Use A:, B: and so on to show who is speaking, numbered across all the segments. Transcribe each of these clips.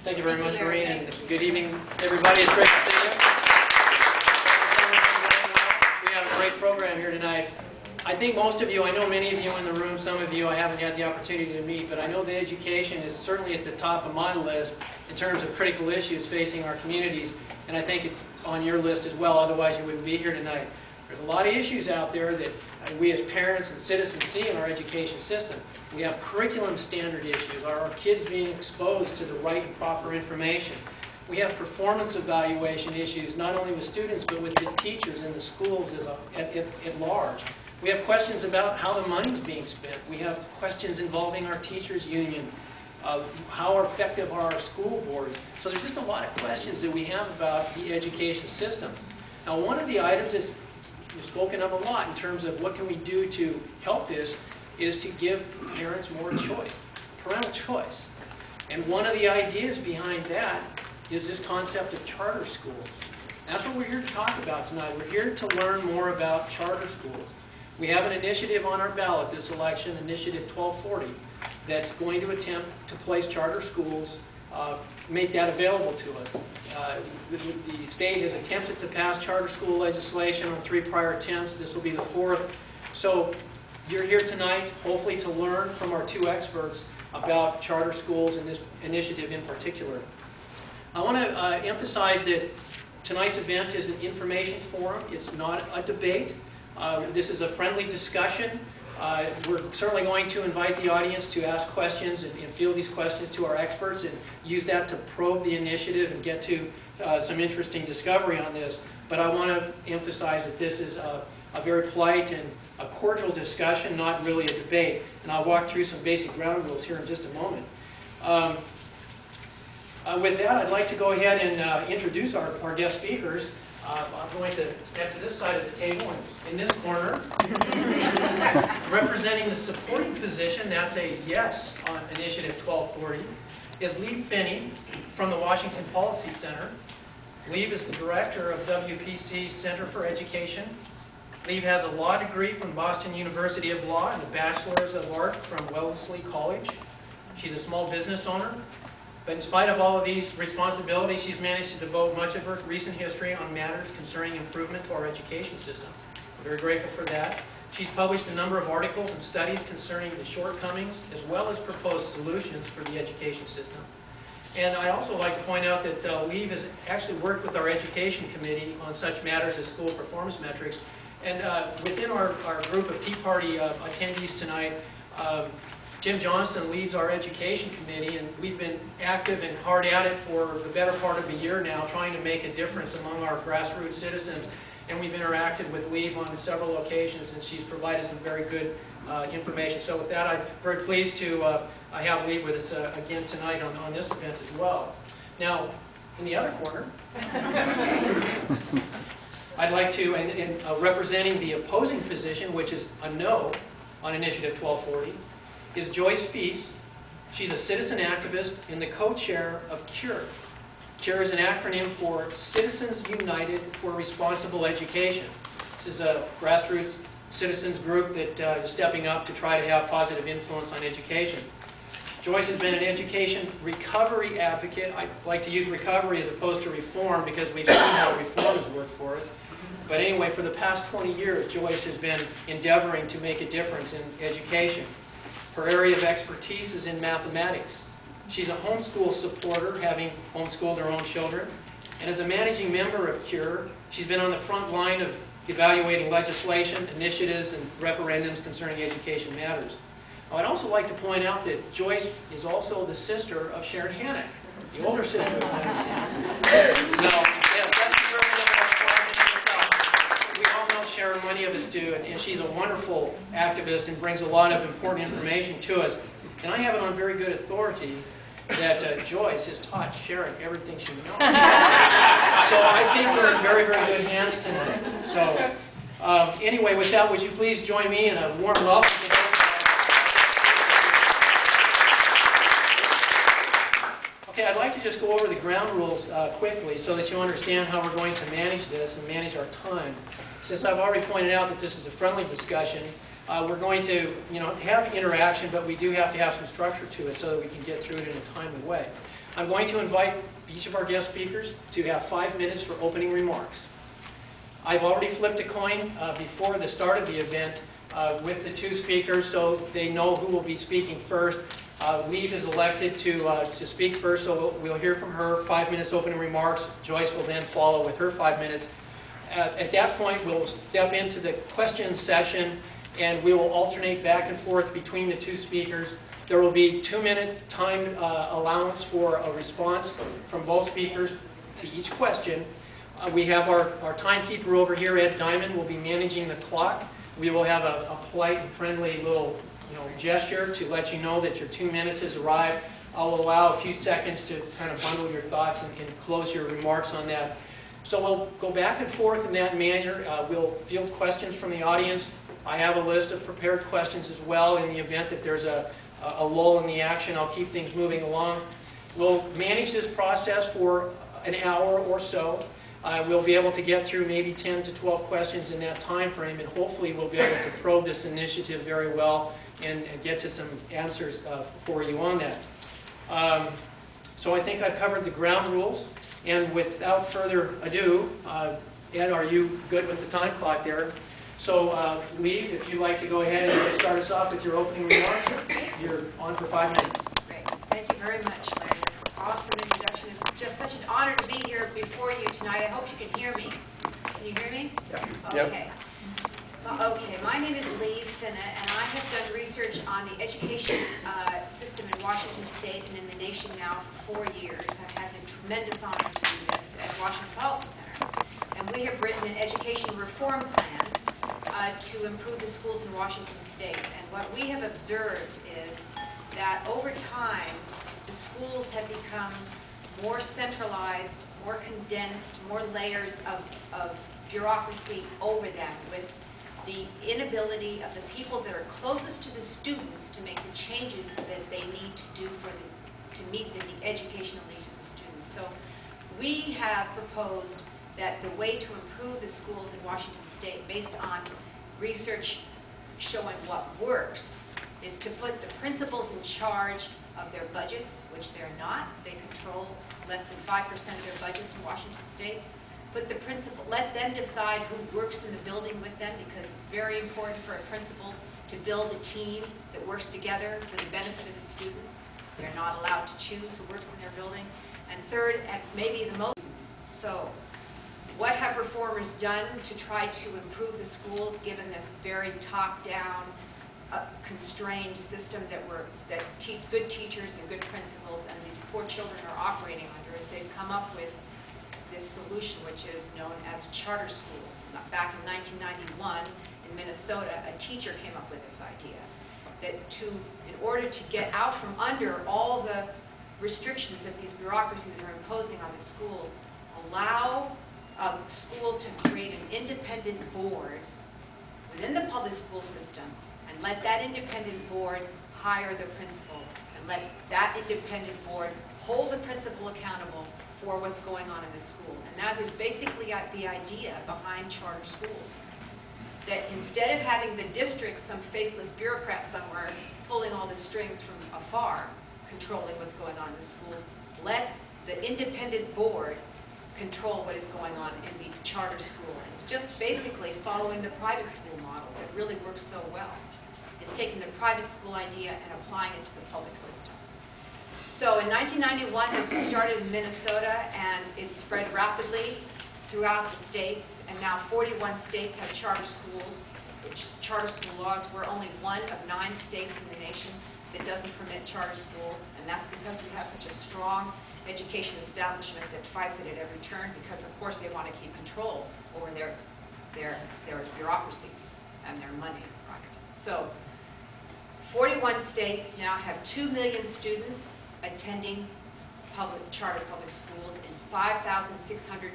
A: Thank you very much, Maureen, and good evening, everybody. It's great to see you. We have a great program here tonight. I think most of you, I know many of you in the room, some of you I haven't had the opportunity to meet, but I know that education is certainly at the top of my list in terms of critical issues facing our communities, and I think it's on your list as well, otherwise you wouldn't be here tonight. There's a lot of issues out there that we as parents and citizens see in our education system. We have curriculum standard issues. Are our kids being exposed to the right and proper information? We have performance evaluation issues, not only with students, but with the teachers in the schools at large. We have questions about how the money's being spent. We have questions involving our teachers' union. How effective are our school boards? So there's just a lot of questions that we have about the education system. Now, one of the items that's spoken of a lot in terms of what can we do to help this is to give parents more choice, parental choice. And one of the ideas behind that is this concept of charter schools. That's what we're here to talk about tonight. We're here to learn more about charter schools. We have an initiative on our ballot this election, Initiative 1240, that's going to attempt to place charter schools, make that available to us. The state has attempted to pass charter school legislation on 3 prior attempts. This will be the 4th. So you're here tonight, hopefully, to learn from our 2 experts about charter schools and this initiative in particular. I want to emphasize that tonight's event is an information forum. It's not a debate. This is a friendly discussion. We're certainly going to invite the audience to ask questions and field these questions to our experts and use that to probe the initiative and get to some interesting discovery on this. But I want to emphasize that this is a very polite and a cordial discussion, not really a debate. And I'll walk through some basic ground rules here in just a moment. With that, I'd like to go ahead and introduce our guest speakers. I'm going to step to this side of the table, and in this corner, representing the supporting position, that's a yes on Initiative 1240, is Lee Finney from the Washington Policy Center. Lee is the director of WPC's Center for Education. Lee has a law degree from Boston University of Law and a Bachelor's of Art from Wellesley College. She's a small business owner. But in spite of all of these responsibilities, she's managed to devote much of her recent history on matters concerning improvement to our education system. We're very grateful for that. She's published a number of articles and studies concerning the shortcomings as well as proposed solutions for the education system. And I'd also like to point out that Lee has actually worked with our education committee on such matters as school performance metrics. And within our group of Tea Party attendees tonight, Jim Johnston leads our education committee, and we've been active and hard at it for the better part of a year now, trying to make a difference among our grassroots citizens. And we've interacted with Lee on several occasions, and she's provided some very good information. So with that, I'm very pleased to have Lee with us again tonight on this event as well. Now, in the other corner, I'd like to, representing the opposing position, which is a no on Initiative 1240, is Joyce Feast. She's a citizen activist and the co-chair of CURE. CURE is an acronym for Citizens United for Responsible Education. This is a grassroots citizens group that is stepping up to try to have positive influence on education. Joyce has been an education recovery advocate. I like to use recovery as opposed to reform because we've seen how reform has worked for us. But anyway, for the past 20 years, Joyce has been endeavoring to make a difference in education. Her area of expertise is in mathematics. She's a homeschool supporter, having homeschooled her own children. And as a managing member of CURE, she's been on the front line of evaluating legislation, initiatives, and referendums concerning education matters. I'd also like to point out that Joyce is also the sister of Sharon Hannock, the older sister of Sharon. So, yeah, that's the we all know Sharon, many of us do, and she's a wonderful activist and brings a lot of important information to us. And I have it on very good authority that Joyce has taught Sharon everything she knows. So I think we're in very, very good hands tonight. So anyway, with that, would you please join me in a warm welcome to those. Okay, I'd like to just go over the ground rules quickly so that you understand how we're going to manage this and manage our time. Since I've already pointed out that this is a friendly discussion, we're going to have interaction, but we do have to have some structure to it so that we can get through it in a timely way. I'm going to invite each of our guest speakers to have 5 minutes for opening remarks. I've already flipped a coin before the start of the event with the two speakers, so they know who will be speaking first. Lee is elected to speak first, so we'll hear from her. 5 minutes opening remarks. Joyce will then follow with her 5 minutes. At that point, we'll step into the question session, and we will alternate back and forth between the two speakers. There will be 2-minute time allowance for a response from both speakers to each question. We have our timekeeper over here, Ed Diamond, will be managing the clock. We will have a polite and friendly little gesture to let you know that your 2 minutes has arrived. I'll allow a few seconds to kind of bundle your thoughts and close your remarks on that. So we'll go back and forth in that manner. We'll field questions from the audience. I have a list of prepared questions as well in the event that there's a lull in the action. I'll keep things moving along. We'll manage this process for an hour or so. We'll be able to get through maybe 10 to 12 questions in that time frame, and hopefully we'll be able to probe this initiative very well and get to some answers for you on that. So I think I've covered the ground rules, and without further ado, Ed, are you good with the time clock there? So Lee, if you'd like to go ahead and start us off with your opening remarks, you're on for 5 minutes.
B: Great. Thank you very much, Larry. That's an awesome introduction. It's just such an honor to be here before you tonight. I hope you can hear me. Can you hear me?
A: Yeah.
B: Okay.
A: Yep.
B: Okay, my name is Lee Finna, and I have done research on the education system in Washington State and in the nation now for 4 years. I've had the tremendous honor to do this at Washington Policy Center. And we have written an education reform plan to improve the schools in Washington State. And what we have observed is that over time, the schools have become more centralized, more condensed, more layers of bureaucracy over them, with the inability of the people that are closest to the students to make the changes that they need to do to meet the educational needs of the students. So we have proposed that the way to improve the schools in Washington State, based on research showing what works, is to put the principals in charge of their budgets, which they're not. They control less than 5% of their budgets in Washington State. But the principal, let them decide who works in the building with them, because it's very important for a principal to build a team that works together for the benefit of the students. They're not allowed to choose who works in their building. And third, and maybe the most, so what have reformers done to try to improve the schools, given this very top-down, constrained system that good teachers and good principals and these poor children are operating under? Is they've come up with this solution, which is known as charter schools. Back in 1991 in Minnesota, a teacher came up with this idea that in order to get out from under all the restrictions that these bureaucracies are imposing on the schools, allow a school to create an independent board within the public school system, and let that independent board hire the principal, and let that independent board hold the principal accountable for what's going on in the school. And that is basically the idea behind charter schools. That instead of having the district, some faceless bureaucrat somewhere, pulling all the strings from afar, controlling what's going on in the schools, let the independent board control what is going on in the charter school. And it's just basically following the private school model that really works so well. It's taking the private school idea and applying it to the public system. So in 1991, this was started in Minnesota, and it spread rapidly throughout the states, and now 41 states have charter schools. Charter school laws. We're only one of 9 states in the nation that doesn't permit charter schools, and that's because we have such a strong education establishment that fights it at every turn, because of course they want to keep control over their bureaucracies and their money. Right. So 41 states now have 2 million students attending charter public schools in 5,600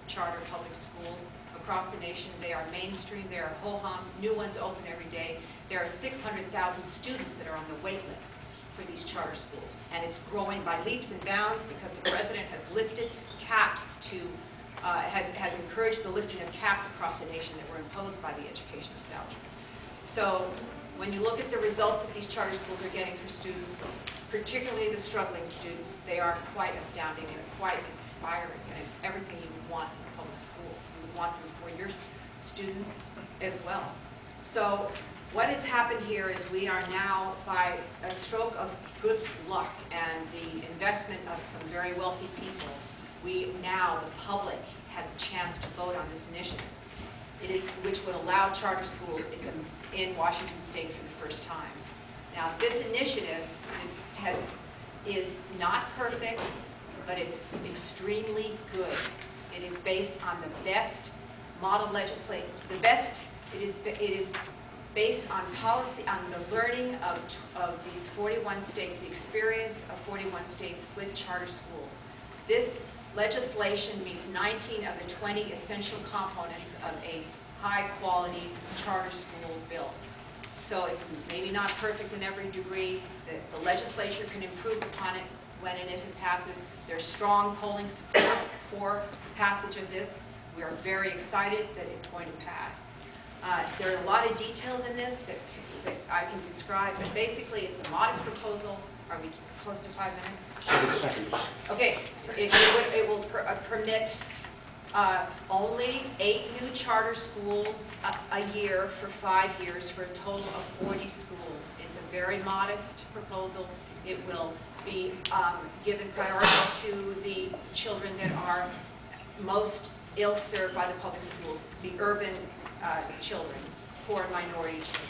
B: charter public schools across the nation. They are mainstream, they are ho-hum, new ones open every day. There are 600,000 students that are on the wait list for these charter schools. And it's growing by leaps and bounds because the president has lifted caps has encouraged the lifting of caps across the nation that were imposed by the education establishment. So When you look at the results that these charter schools are getting for students, particularly the struggling students, they are quite astounding and quite inspiring, and it's everything you would want in a public school. You would want them for your students as well. So what has happened here is we are now, by a stroke of good luck and the investment of some very wealthy people, the public has a chance to vote on this initiative. Which would allow charter schools in Washington State for the first time. Now, this initiative is not perfect, but it's extremely good. It is based on the best model legislation. It is based on policy, on the learning of these 41 states, the experience of 41 states with charter schools. This legislation meets 19 of the 20 essential components of a high-quality charter school bill. So it's maybe not perfect in every degree. The legislature can improve upon it when and if it passes. There's strong polling support for passage of this. We are very excited that it's going to pass. There are a lot of details in this that I can describe, but basically it's a modest proposal. Are we close to 5 minutes? Okay, it will permit only 8 new charter schools a year for 5 years for a total of 40 schools. It's a very modest proposal. It will be given priority to the children that are most ill-served by the public schools, the urban children, poor and minority children.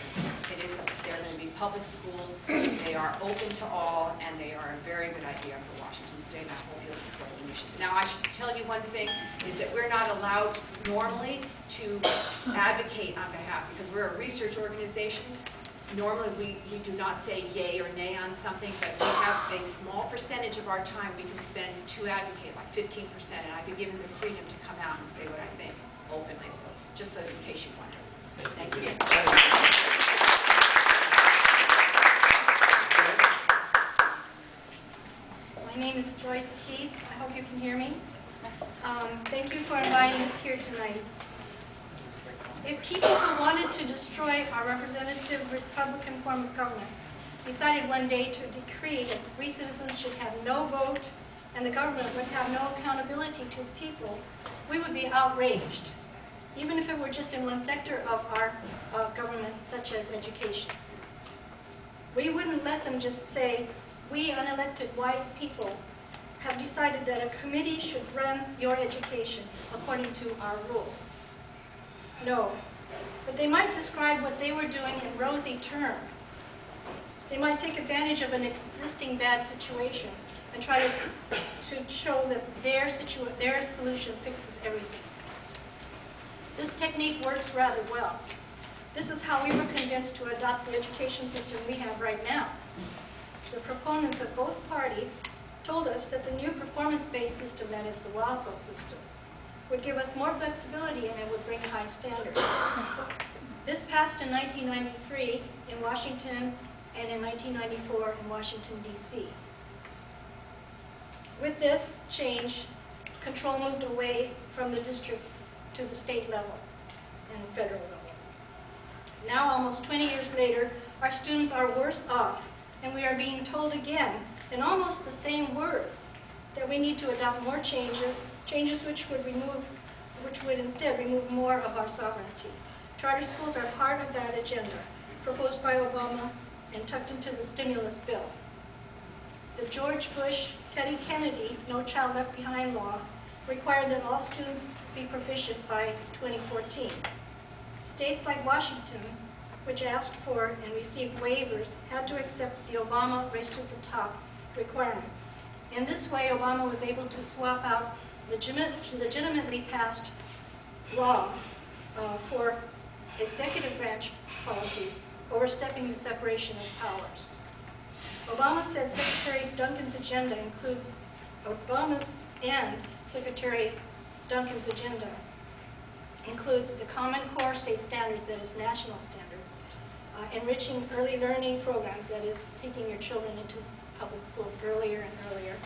B: They're going to be public schools. They are open to all, and they are a very good idea for Washington State, and I hope you'll support the initiative. Now, I should tell you one thing, is that we're not allowed normally to advocate on behalf, because we're a research organization. Normally, we do not say yay or nay on something, but we have a small percentage of our time we can spend to advocate, like 15%, and I've been given the freedom to come out and say what I think openly, so just so in case you wonder. Thank you.
C: My name is Joyce Keys. I hope you can hear me. Thank you for inviting us here tonight. If key people wanted to destroy our representative Republican form of government, decided one day to decree that we citizens should have no vote and the government would have no accountability to people, we would be outraged, even if it were just in one sector of our government, such as education. We wouldn't let them just say, we unelected wise people have decided that a committee should run your education according to our rules. No, but they might describe what they were doing in rosy terms. They might take advantage of an existing bad situation and try to show that their solution fixes everything. This technique works rather well. This is how we were convinced to adopt the education system we have right now. The proponents of both parties told us that the new performance-based system, that is the WASL system, would give us more flexibility and it would bring high standards. This passed in 1993 in Washington and in 1994 in Washington, D.C. With this change, control moved away from the districts to the state level and federal level. Now, almost 20 years later, our students are worse off, and we are being told again, in almost the same words, that we need to adopt more changes which would instead remove more of our sovereignty. Charter schools are part of that agenda, proposed by Obama and tucked into the stimulus bill. The George Bush, Teddy Kennedy, No Child Left Behind law required that all students be proficient by 2014. States like Washington, which asked for and received waivers, had to accept the Obama race to the top requirements. In this way, Obama was able to swap out legitimately passed law for executive branch policies, overstepping the separation of powers. Obama said Secretary Duncan's agenda includes the Common Core state standards, that is national standards, enriching early learning programs, that is taking your children into public schools earlier and earlier,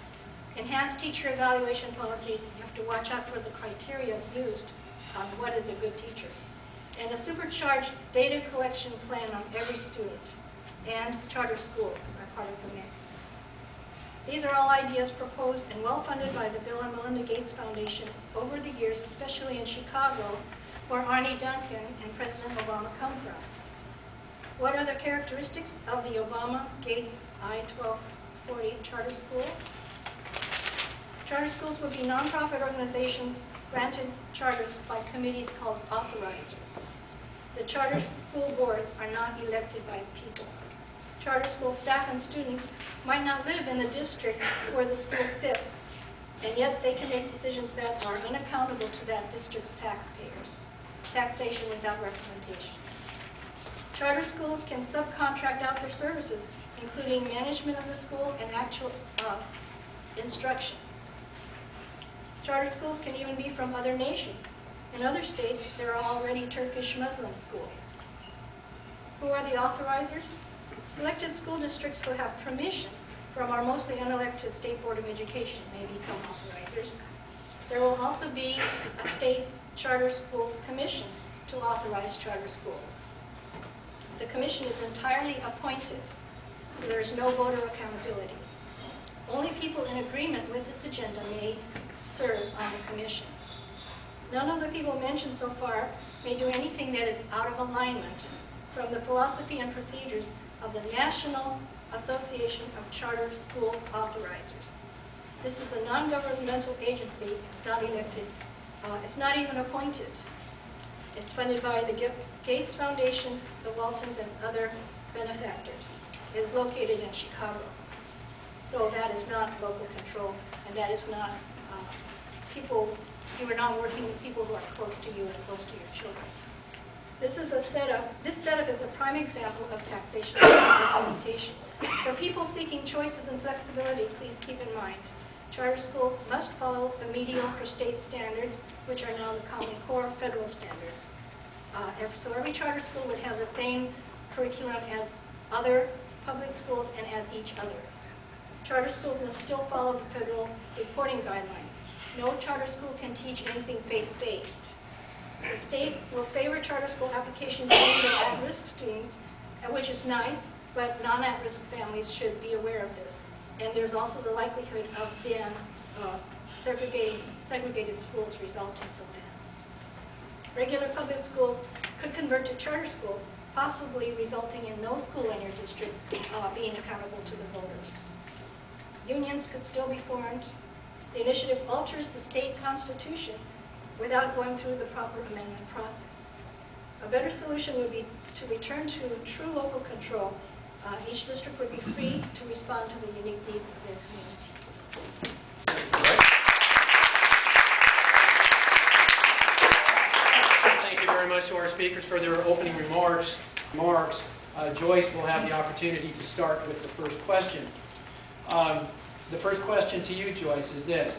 C: enhanced teacher evaluation policies. You have to watch out for the criteria used on what is a good teacher. and a supercharged data collection plan on every student, and charter schools are part of the mix. These are all ideas proposed and well-funded by the Bill and Melinda Gates Foundation over the years, especially in Chicago, where Arnie Duncan and President Obama come from. What are the characteristics of the Obama-Gates I-1240 charter school? Charter schools would be nonprofit organizations granted charters by committees called authorizers. The charter school boards are not elected by people. Charter school staff and students might not live in the district where the school sits, and yet they can make decisions that are unaccountable to that district's taxpayers. Taxation without representation. Charter schools can subcontract out their services, including management of the school and actual instruction. Charter schools can even be from other nations. In other states, there are already Turkish Muslim schools. Who are the authorizers? Selected school districts who have permission from our mostly unelected State Board of Education may become authorizers. There will also be a state charter schools commission to authorize charter schools. The commission is entirely appointed, so there is no voter accountability. Only people in agreement with this agenda may serve on the commission. None of the people mentioned so far may do anything that is out of alignment from the philosophy and procedures of the National Association of Charter School Authorizers. This is a non-governmental agency. It's not elected. It's not even appointed. It's funded by the Gates Foundation, the Waltons, and other benefactors. It is located in Chicago. So that is not local control, and that is not people, you are not working with people who are close to you and close to your children. This is a setup. This setup is a prime example of taxation representation. For people seeking choices and flexibility, please keep in mind, charter schools must follow the mediocre state standards, which are now the Common Core federal standards. So every charter school would have the same curriculum as other public schools and as each other. Charter schools must still follow the federal reporting guidelines. No charter school can teach anything faith-based. The state will favor charter school applications aimed at at-risk students, which is nice, but non-at-risk families should be aware of this. And there's also the likelihood of then segregated schools resulting from that. Regular public schools could convert to charter schools, possibly resulting in no school in your district being accountable to the voters. Unions could still be formed. The initiative alters the state constitution without going through the proper amendment process. A better solution would be to return to true local control. Each district would be free to respond to the unique needs of their community.
A: Thank you very much to our speakers for their opening remarks. Joyce will have the opportunity to start with the first question. The first question to you, Joyce, is this.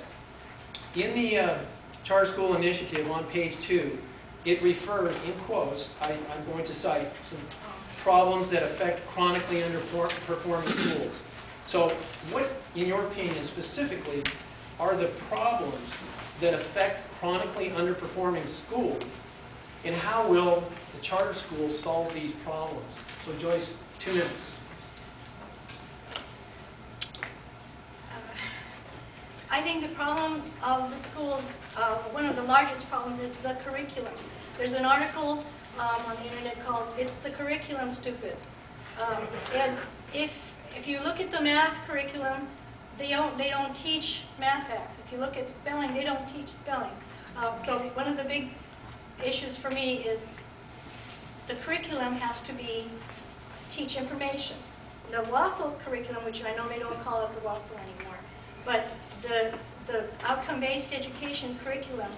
A: In the Charter School Initiative on page 2, it refers, in quotes, I'm going to cite some problems that affect chronically underperforming schools. So what, in your opinion, specifically, are the problems that affect chronically underperforming schools, and how will the charter schools solve these problems? So Joyce, 2 minutes.
C: I think the problem of the schools, one of the largest problems is the curriculum. There's an article on the internet called "It's the Curriculum, Stupid." And if you look at the math curriculum, they don't teach math facts. If you look at spelling, they don't teach spelling. So one of the big issues for me is the curriculum has to teach information. The WASL curriculum, which I know they don't call it the WASL anymore, but the outcome-based education curriculum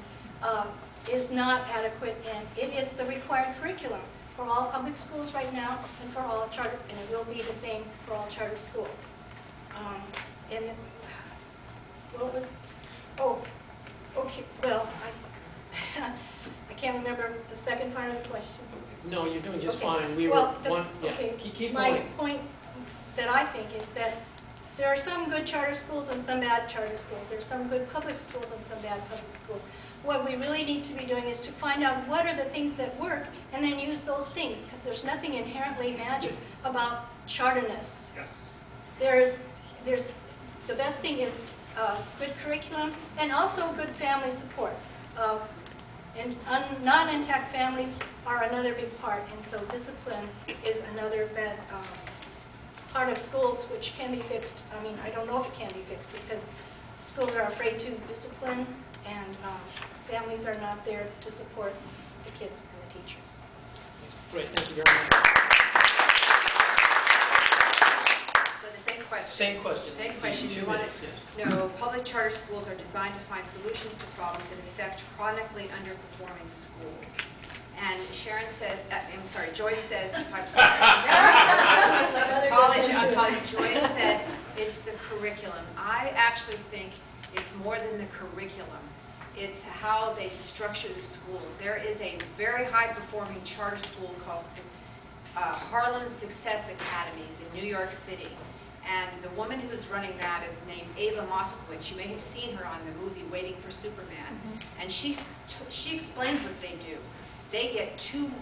C: is not adequate, and it is the required curriculum for all public schools right now and for all charter, and it will be the same for all charter schools. And what was, oh, okay, well, I can't remember the second part of the question.
A: No, you're doing just
C: Okay.
A: fine. We
C: Well,
A: were
C: okay.
A: Keep
C: My
A: going.
C: point that I think is that there are some good charter schools and some bad charter schools. There are some good public schools and some bad public schools. what we really need to be doing is to find out what are the things that work and then use those things, because there's nothing inherently magic about charterness.
D: Yes.
C: The best thing is good curriculum and also good family support. And non-intact families are another big part, and so discipline is another bad part of schools which can be fixed. I mean, I don't know if it can be fixed because schools are afraid to discipline and families are not there to support the kids and the teachers.
A: Great, thank you very much.
B: So the same question.
A: Same question.
B: Same question.
A: 2
B: You want
A: minutes, yes.
B: to know, public charter schools are designed to find solutions to problems that affect chronically underperforming schools. And Sharon said, I'm sorry, Joyce says, I'm sorry. I'm telling you, Joyce said it's the curriculum. I actually think it's more than the curriculum. It's how they structure the schools. There is a very high-performing charter school called Harlem Success Academies in New York City. And the woman who's running that is named Ava Moskowitz. You may have seen her on the movie Waiting for Superman. Mm-hmm. And she explains what they do. They get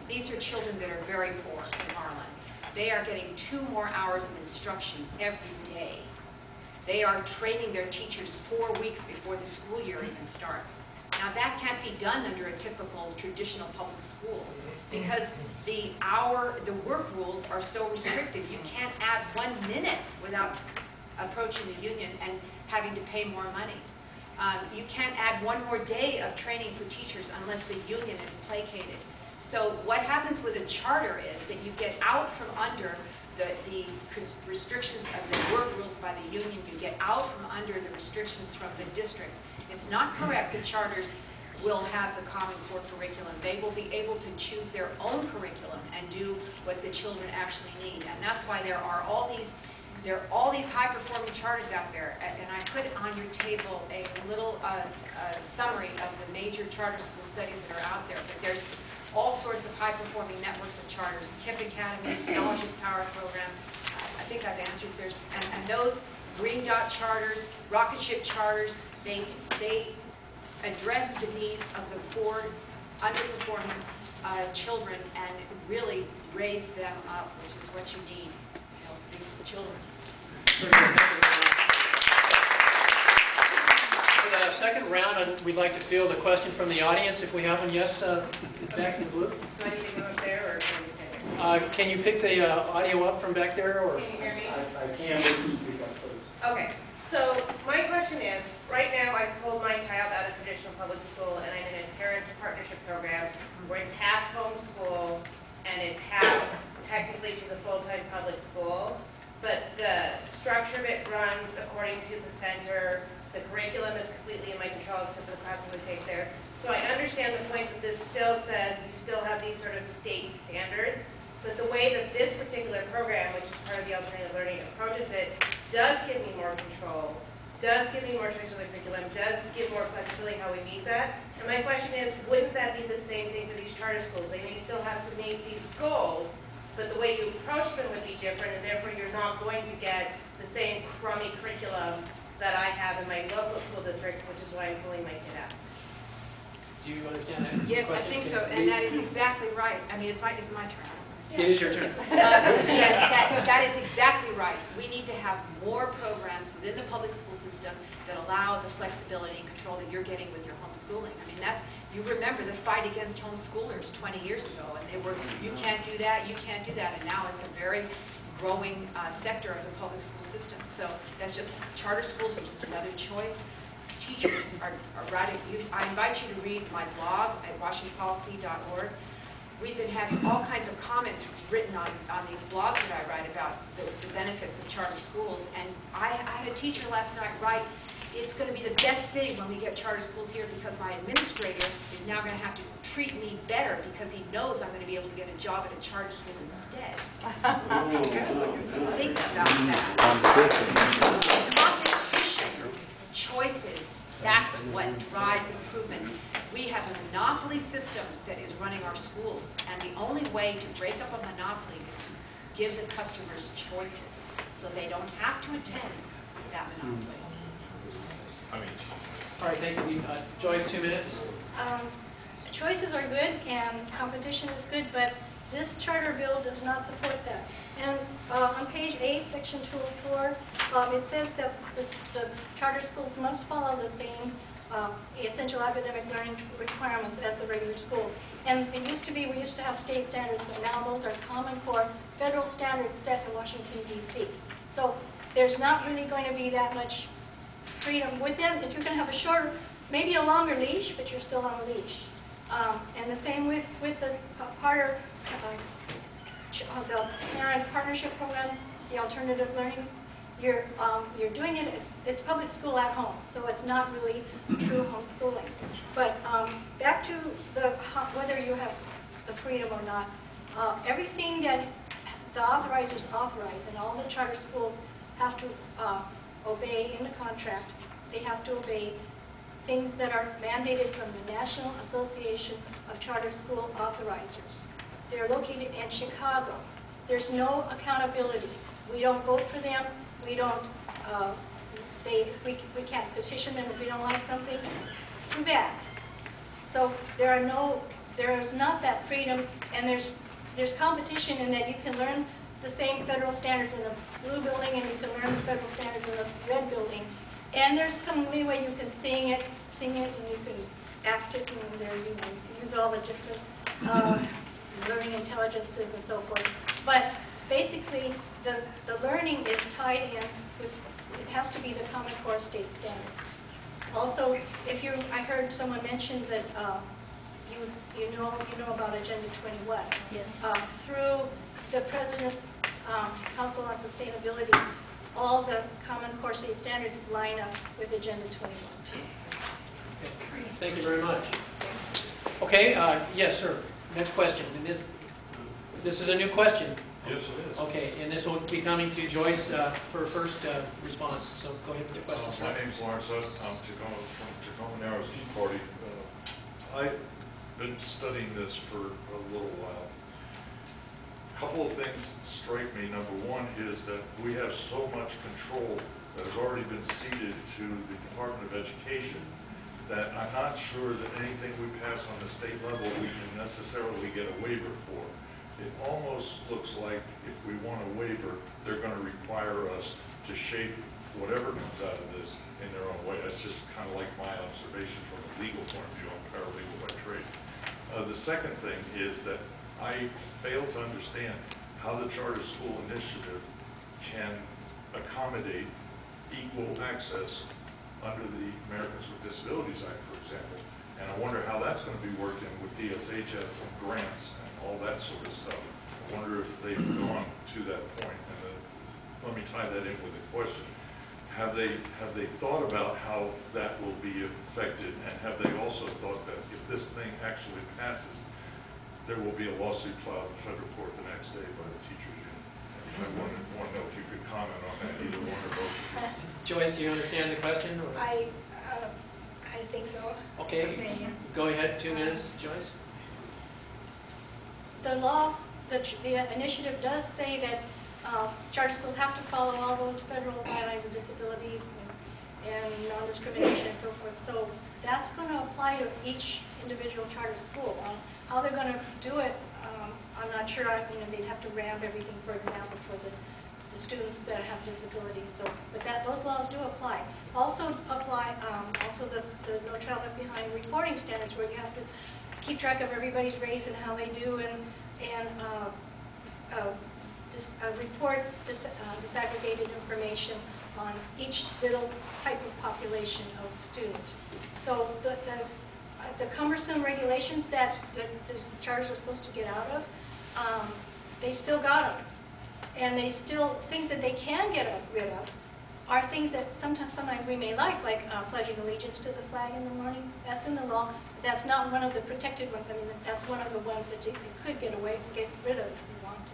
B: these are children that are very poor in Harlem. They are getting 2 more hours of instruction every day. They are training their teachers 4 weeks before the school year even starts. Now that can't be done under a typical traditional public school because the work rules are so restrictive. You can't add 1 minute without approaching the union and having to pay more money. You can't add 1 more day of training for teachers unless the union is placated. So what happens with a charter is that you get out from under the restrictions of the work rules by the union. You get out from under the restrictions from the district. It's not correct that charters will have the Common Core curriculum. They will be able to choose their own curriculum and do what the children actually need. And that's why there are all these high-performing charters out there. And I put on your table a little summary of the major charter school studies that are out there. But there's all sorts of high-performing networks of charters, KIPP Academies, Knowledge is Power Program. I think I've answered. And those Green Dot charters, rocket ship charters, they address the needs of the poor, underperforming children and really raise them up, which is what you need, these children.
A: For the second round, we'd like to field a question from the audience, if we have one. Yes, back in the blue.
E: Do I need to go up there, or can we stay there?
A: Can you pick the audio up from back there? Or?
E: Can you hear me?
D: I can, but please speak up, please.
E: Okay, so my question is, right now I've pulled my child out of traditional public school and I'm in a parent partnership program where it's half homeschool and it's half, technically she's a full-time public school, but the structure of it runs according to the center. The curriculum is completely in my control except for the classes we take there. So I understand the point that this still says you still have these sort of state standards, but the way that this particular program, which is part of the alternative learning, approaches it, does give me more control, does give me more choice of the curriculum, does give more flexibility how we meet that. And my question is, wouldn't that be the same thing for these charter schools? They may still have to meet these goals, but the way you approach them would be different, and therefore you're not going to get the same crummy curriculum that I have in my local school district, which is why I'm pulling my kid out.
A: Do you understand that?
B: Yes, I think so, and that is exactly right. I mean, it's my turn.
A: It is your turn.
B: That is exactly right. We need to have more programs within the public school system that allow the flexibility and control that you're getting with your homeschooling. I mean, you remember the fight against homeschoolers 20 years ago, and they were, you can't do that, you can't do that, and now it's a very growing sector of the public school system. So that's just, charter schools are just another choice. Teachers are right. I invite you to read my blog at WashingtonPolicy.org. We've been having all kinds of comments written on these blogs that I write about the benefits of charter schools. And I had a teacher last night write, it's going to be the best thing when we get charter schools here because my administrator is now going to have to treat me better because he knows I'm going to be able to get a job at a charter school instead. Think about that. Competition, choices, that's what drives improvement. We have a monopoly system that is running our schools, and the only way to break up a monopoly is to give the customers choices so they don't have to attend that monopoly.
F: I mean,
A: All right, thank you. Joyce, 2 minutes.
C: Choices are good and competition is good, but this charter bill does not support that. And on page 8, section 204, it says that the charter schools must follow the same essential academic learning requirements as the regular schools. And it used to be, we used to have state standards, but now those are Common Core federal standards set in Washington, D.C. So there's not really going to be that much freedom with them. If you're going to have a shorter, maybe a longer leash, but you're still on a leash. And the same with the the parent partnership programs, the alternative learning. You're doing it. It's public school at home, so it's not really true homeschooling. But back to whether you have the freedom or not. Everything that the authorizers authorize, and all the charter schools have to obey in the contract. They have to obey things that are mandated from the National Association of Charter School Authorizers. They're located in Chicago. There's no accountability. We don't vote for them. We don't. We can't petition them if we don't like something. Too bad. So there is not that freedom, and there's competition in that you can learn the same federal standards in the blue building, and you can learn the federal standards in the red building. And there's some leeway you can sing it, and you can act it, and there you use all the different learning intelligences and so forth. But basically, the learning is tied in with, it has to be the Common Core state standards. Also, I heard someone mention that you know about Agenda 21.
F: Yes.
C: Through the President's Council on Sustainability, all the Common Core state standards line up with Agenda 21 too.
A: Okay. Thank you very much. Okay, yes, sir. Next question. And this is a new question.
G: Yes, it is.
A: Okay, and this will be coming to Joyce for first response. So go ahead with the question.
G: My name's Lawrence Hutt. I'm from Tacoma Narrows Tea Party. I've been studying this for a little while. A couple of things strike me. Number one is that we have so much control that has already been ceded to the Department of Education that I'm not sure that anything we pass on the state level we can necessarily get a waiver for. It almost looks like if we want a waiver, they're going to require us to shape whatever comes out of this in their own way. That's just kind of like my observation from a legal point of view. I'm paralegal by trade. The second thing is that I fail to understand how the Charter School Initiative can accommodate equal access under the Americans with Disabilities Act, for example. And I wonder how that's going to be worked in with DSHS and grants and all that sort of stuff. I wonder if they've gone to that point. And let me tie that in with a question. Have they thought about how that will be affected, and have they also thought that if this thing actually passes, there will be a lawsuit filed in federal court the next day by the teachers union? And I want to know if you could comment on that, either one or both of you.
A: Joyce, do you understand the question? Or?
C: I think so.
A: Okay, go ahead. 2 minutes, Joyce.
C: The initiative does say that charter schools have to follow all those federal guidelines of disabilities and non-discrimination and so forth. So that's going to apply to each individual charter school. How they're going to do it, I'm not sure. They'd have to ramp everything, for example, for the students that have disabilities. So, but those laws do apply. Also apply the No Child Left Behind reporting standards, where you have to keep track of everybody's race and how they do, and report disaggregated information on each little type of population of student. So the cumbersome regulations that the charters are supposed to get out of, they still got them. And things that they can get rid of are things that sometimes we may like pledging allegiance to the flag in the morning. That's in the law. That's not one of the protected ones. That's one of the ones that you could get rid of if you want to.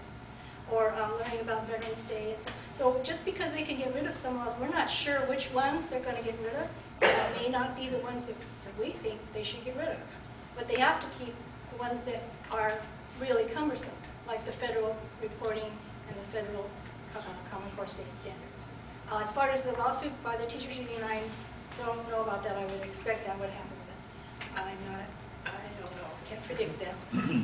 C: Or learning about Veterans Day. So just because they can get rid of some laws, we're not sure which ones they're going to get rid of. That may not be the ones that we think they should get rid of. But they have to keep the ones that are really cumbersome, like the federal reporting and the federal Common Core state standards. As far as the lawsuit by the teachers union, don't know about that. I would expect that would happen, but I don't know. Can't predict that.
A: Okay.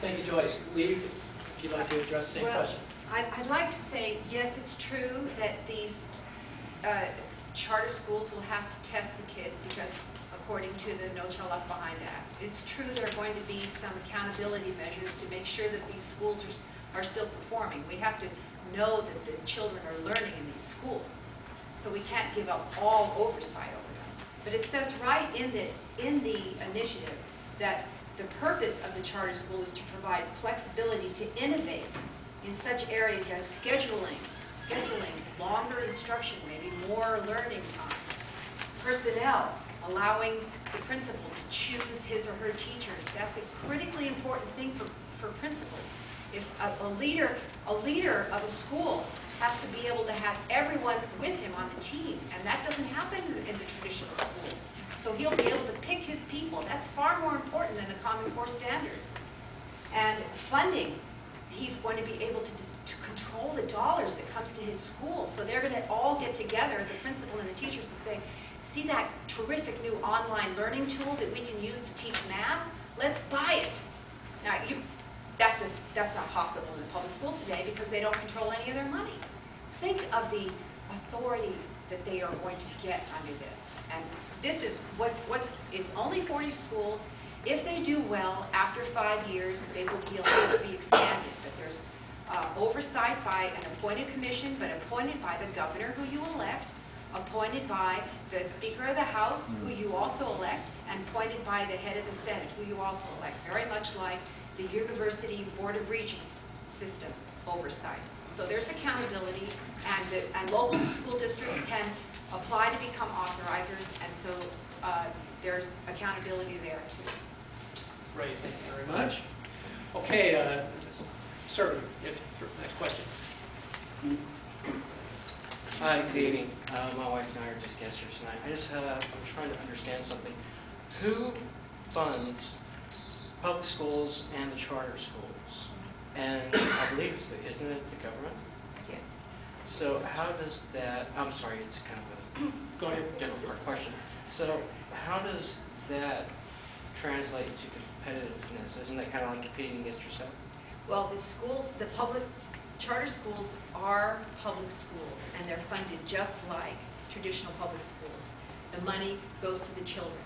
A: Thank you, Joyce. Lee, if you'd like to address the same
B: Well,
A: question.
B: I'd like to say, yes, it's true that these charter schools will have to test the kids because according to the No Child Left Behind Act. It's true there are going to be some accountability measures to make sure that these schools are still performing. We have to know that the children are learning in these schools. So we can't give up all oversight over them. But it says right in the initiative that the purpose of the charter school is to provide flexibility to innovate in such areas as scheduling, longer instruction, maybe more learning time, personnel, allowing the principal to choose his or her teachers. That's a critically important thing for principals. If a leader of a school has to be able to have everyone with him on the team, and that doesn't happen in the traditional schools. So he'll be able to pick his people. That's far more important than the Common Core standards. And funding, he's going to be able to control the dollars that comes to his school. So they're going to all get together, the principal and the teachers, to say, see that terrific new online learning tool that we can use to teach math? Let's buy it. Now, that's not possible in the public schools today because they don't control any of their money. Think of the authority that they are going to get under this. And this is it's only 40 schools. If they do well, after 5 years, they will be able to be expanded. But there's oversight by an appointed commission, but appointed by the governor who you elect, appointed by the Speaker of the House, who you also elect, and appointed by the head of the Senate, who you also elect, very much like the University Board of Regents system oversight. So there's accountability, and local school districts can apply to become authorizers, and so there's accountability there too.
A: Great, thank you very much. Okay, sir, next question.
F: Hi, good evening. My wife and I are just guests here tonight. I'm trying to understand something. Who funds public schools and the charter schools? And I believe isn't it the government?
B: Yes.
F: So how does that, I'm sorry, it's kind of
A: Go ahead.
F: a different question. So how does that translate to competitiveness? Isn't that kind of like competing against yourself?
B: Well, the public charter schools are public schools, and they're funded just like traditional public schools. The money goes to the children.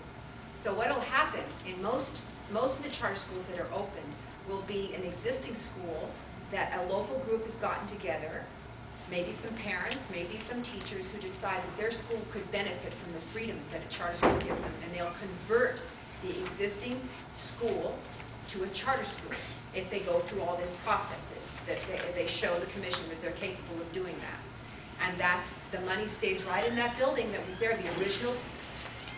B: So what will happen in most of the charter schools that are open will be an existing school that a local group has gotten together, maybe some parents, maybe some teachers who decide that their school could benefit from the freedom that a charter school gives them, and they'll convert the existing school to a charter school if they go through all these processes, that they show the commission that they're capable of doing that. And the money stays right in that building that was there. The original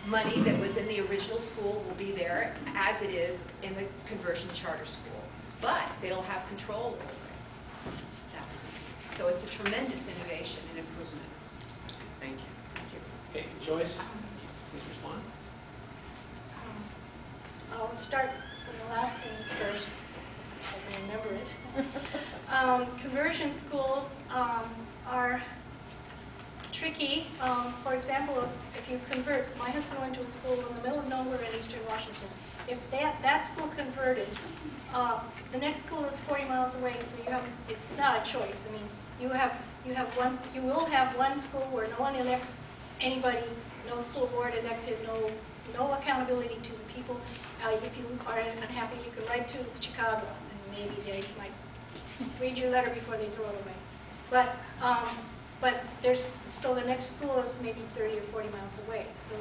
B: money that was in the original school will be there as it is in the conversion charter school. But they'll have control over it. So it's a tremendous innovation and improvement.
F: Thank you.
B: Thank you.
A: Okay, Joyce, please respond.
C: I'll start from the last thing first, if I can remember it. Conversion schools are tricky. For example, if you convert, my husband went to a school in the middle of nowhere in eastern Washington. If that school converted, the next school is 40 miles away, so it's not a choice. I mean, you will have one school where no one elects anybody, no school board elected, no accountability to the people. If you are unhappy, you can write to Chicago, and maybe they might read your letter before they throw it away. But still the next school is maybe 30 or 40 miles away. So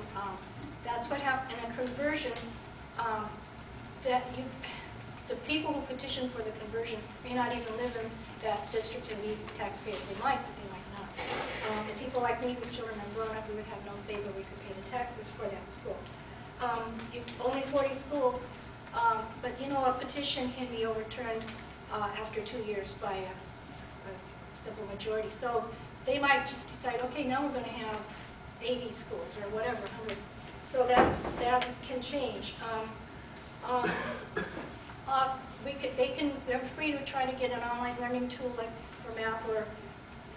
C: that's what happened in a conversion. The people who petition for the conversion may not even live in that district and be taxpayers. They might, but they might not. The people like me whose children are grown up, we would have no say, but we could pay the taxes for that school. Only 40 schools, but a petition can be overturned after 2 years by a simple majority. So they might just decide, okay, now we're going to have 80 schools or whatever, 100. So that can change. They're free to try to get an online learning tool like for math or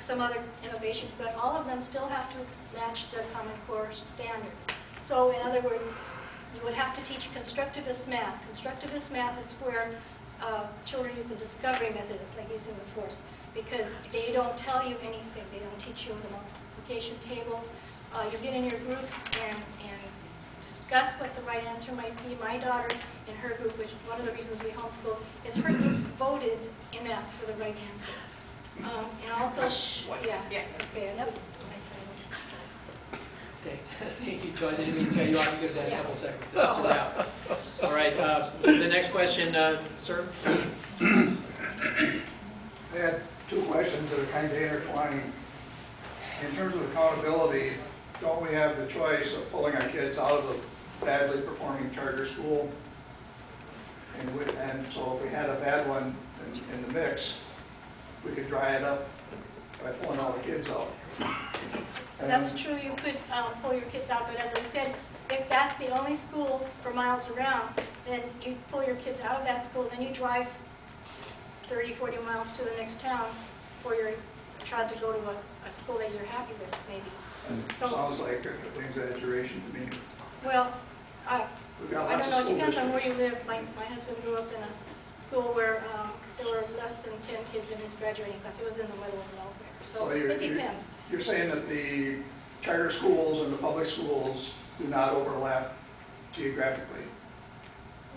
C: some other innovations, but all of them still have to match the Common Core standards. So in other words, you would have to teach constructivist math. Constructivist math is where children use the discovery method. It's like using the force, because they don't tell you anything. They don't teach you the multiplication tables. You get in your groups and discuss what the right answer might be. My daughter in her group, which is one of the reasons we homeschool, is her group voted in math for the right answer. And also, yeah, okay, that's my title.
A: Okay, thank you, Joy. I didn't mean to cut you off. You could have had a couple seconds to wrap. All right, the next question, sir.
H: I had two questions that are kind of intertwining. In terms of accountability, don't we have the choice of pulling our kids out of a badly performing charter school? And so if we had a bad one in the mix, we could dry it up by pulling all the kids out. And
C: That's true, you could pull your kids out, but as I said, if that's the only school for miles around, then you pull your kids out of that school, then you drive 30, 40 miles to the next town for your child to go to a school that you're happy with, maybe.
H: it
C: So,
H: sounds like an exaggeration to me.
C: well,
H: We've got
C: I
H: lots
C: don't
H: of
C: know, it
H: school
C: depends on where
H: districts.
C: you live. My husband grew up in a school where there were less than 10 kids in his graduating class. It was in the middle of nowhere, so it depends.
H: You're saying that the charter schools and the public schools do not overlap geographically?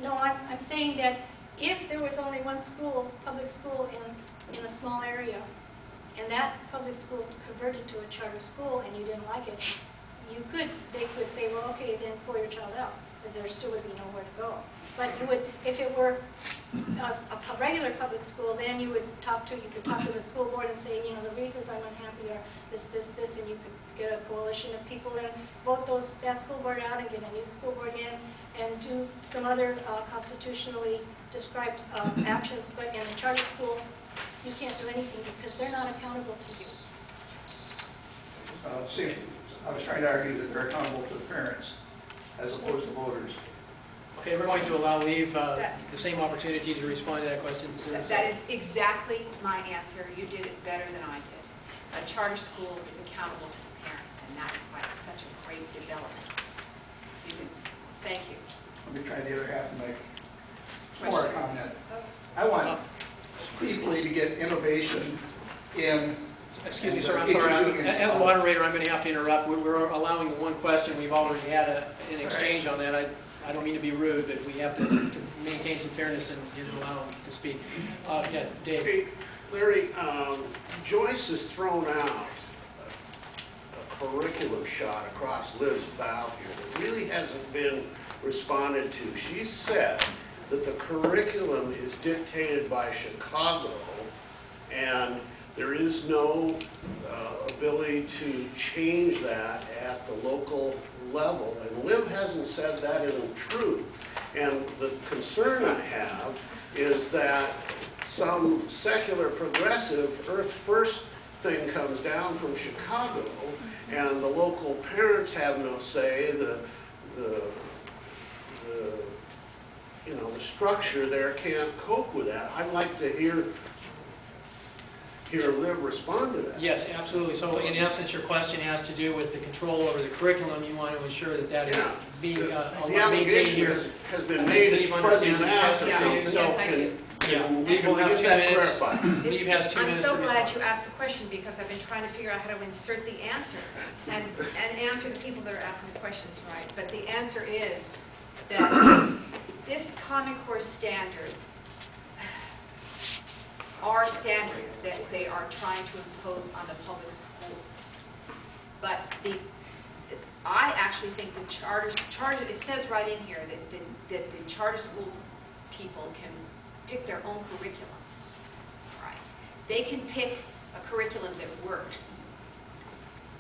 C: No, I'm saying that if there was only one school, public school in a small area, and that public school converted to a charter school and you didn't like it, they could say, well, okay, then pull your child out, but there still would be nowhere to go. But you would, if it were a regular public school, then you could talk to the school board and say, you know, the reasons I'm unhappy are this, and you could get a coalition of people and vote that school board out and get a new school board in and do some other constitutionally described actions. But in a charter school, you can't do anything because they're not accountable to you.
H: See, I was trying to argue that they're accountable to the parents as opposed to voters.
A: Okay, we're going to allow Leave the same opportunity to respond to that question.
B: That is exactly my answer. You did it better than I did. A charter school is accountable to the parents, and that is why it's such a great development. Thank you.
H: Let me try the other half of my more comment. I want deeply to get innovation in.
A: Excuse me, sir, I'm sorry. As a moderator, I'm going to have to interrupt. We're allowing the one question. We've already had an exchange on that. I don't mean to be rude, but we have to maintain some fairness and allow them to speak. Yeah, Dave.
I: Hey, Larry, Joyce has thrown out a curriculum shot across Liv's bow here that really hasn't been responded to. She said that the curriculum is dictated by Chicago and there is no ability to change that at the local level. And Liv hasn't said that isn't true. And the concern I have is that some secular progressive Earth First thing comes down from Chicago and the local parents have no say. The structure there can't cope with that. I'd like to hear Liv respond to that.
A: Yes, absolutely. So in essence, your question has to do with the control over the curriculum. You want to ensure that that is being maintained here.
I: Has been made
A: Leave
I: as fuzzy
A: understand
I: math
A: the
I: or
A: question.
I: something.
B: Yes, I do.
A: Yeah,
I: Can
A: Leave will
I: we
A: have
I: get
A: 2
I: that
A: minutes.
I: clarified?
A: Leave has 2
B: I'm
A: minutes
B: so
A: to
B: glad
A: respond.
B: you asked the question because I've been trying to figure out how to insert the answer and answer the people that are asking the questions right. But the answer is that this Common Core standards are standards that they are trying to impose on the public schools. But I actually think the charter, it says right in here that the charter school people can pick their own curriculum. Right? They can pick a curriculum that works,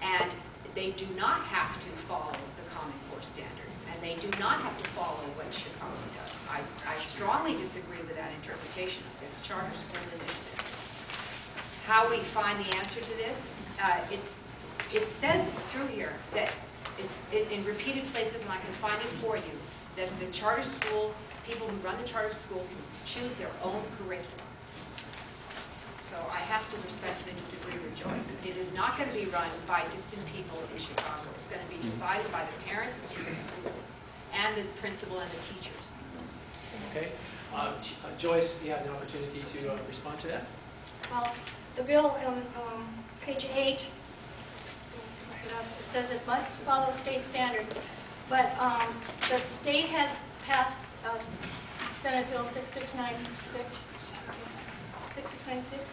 B: and they do not have to follow the Common Core standards, and they do not have to follow what Chicago does. I strongly disagree with that interpretation of this charter school initiative. How we find the answer to this, it says through here that it's in repeated places, and I can find it for you, that the charter school, people who run the charter school can choose their own curriculum. So I have to respectfully disagree with Joyce. It is not going to be run by distant people in Chicago. It's going to be decided by the parents of the school and the principal and the teachers.
A: Okay. Joyce, you have the opportunity to respond to that.
C: Well, the bill on page 8, it says it must follow state standards, but the state has passed Senate Bill 6696,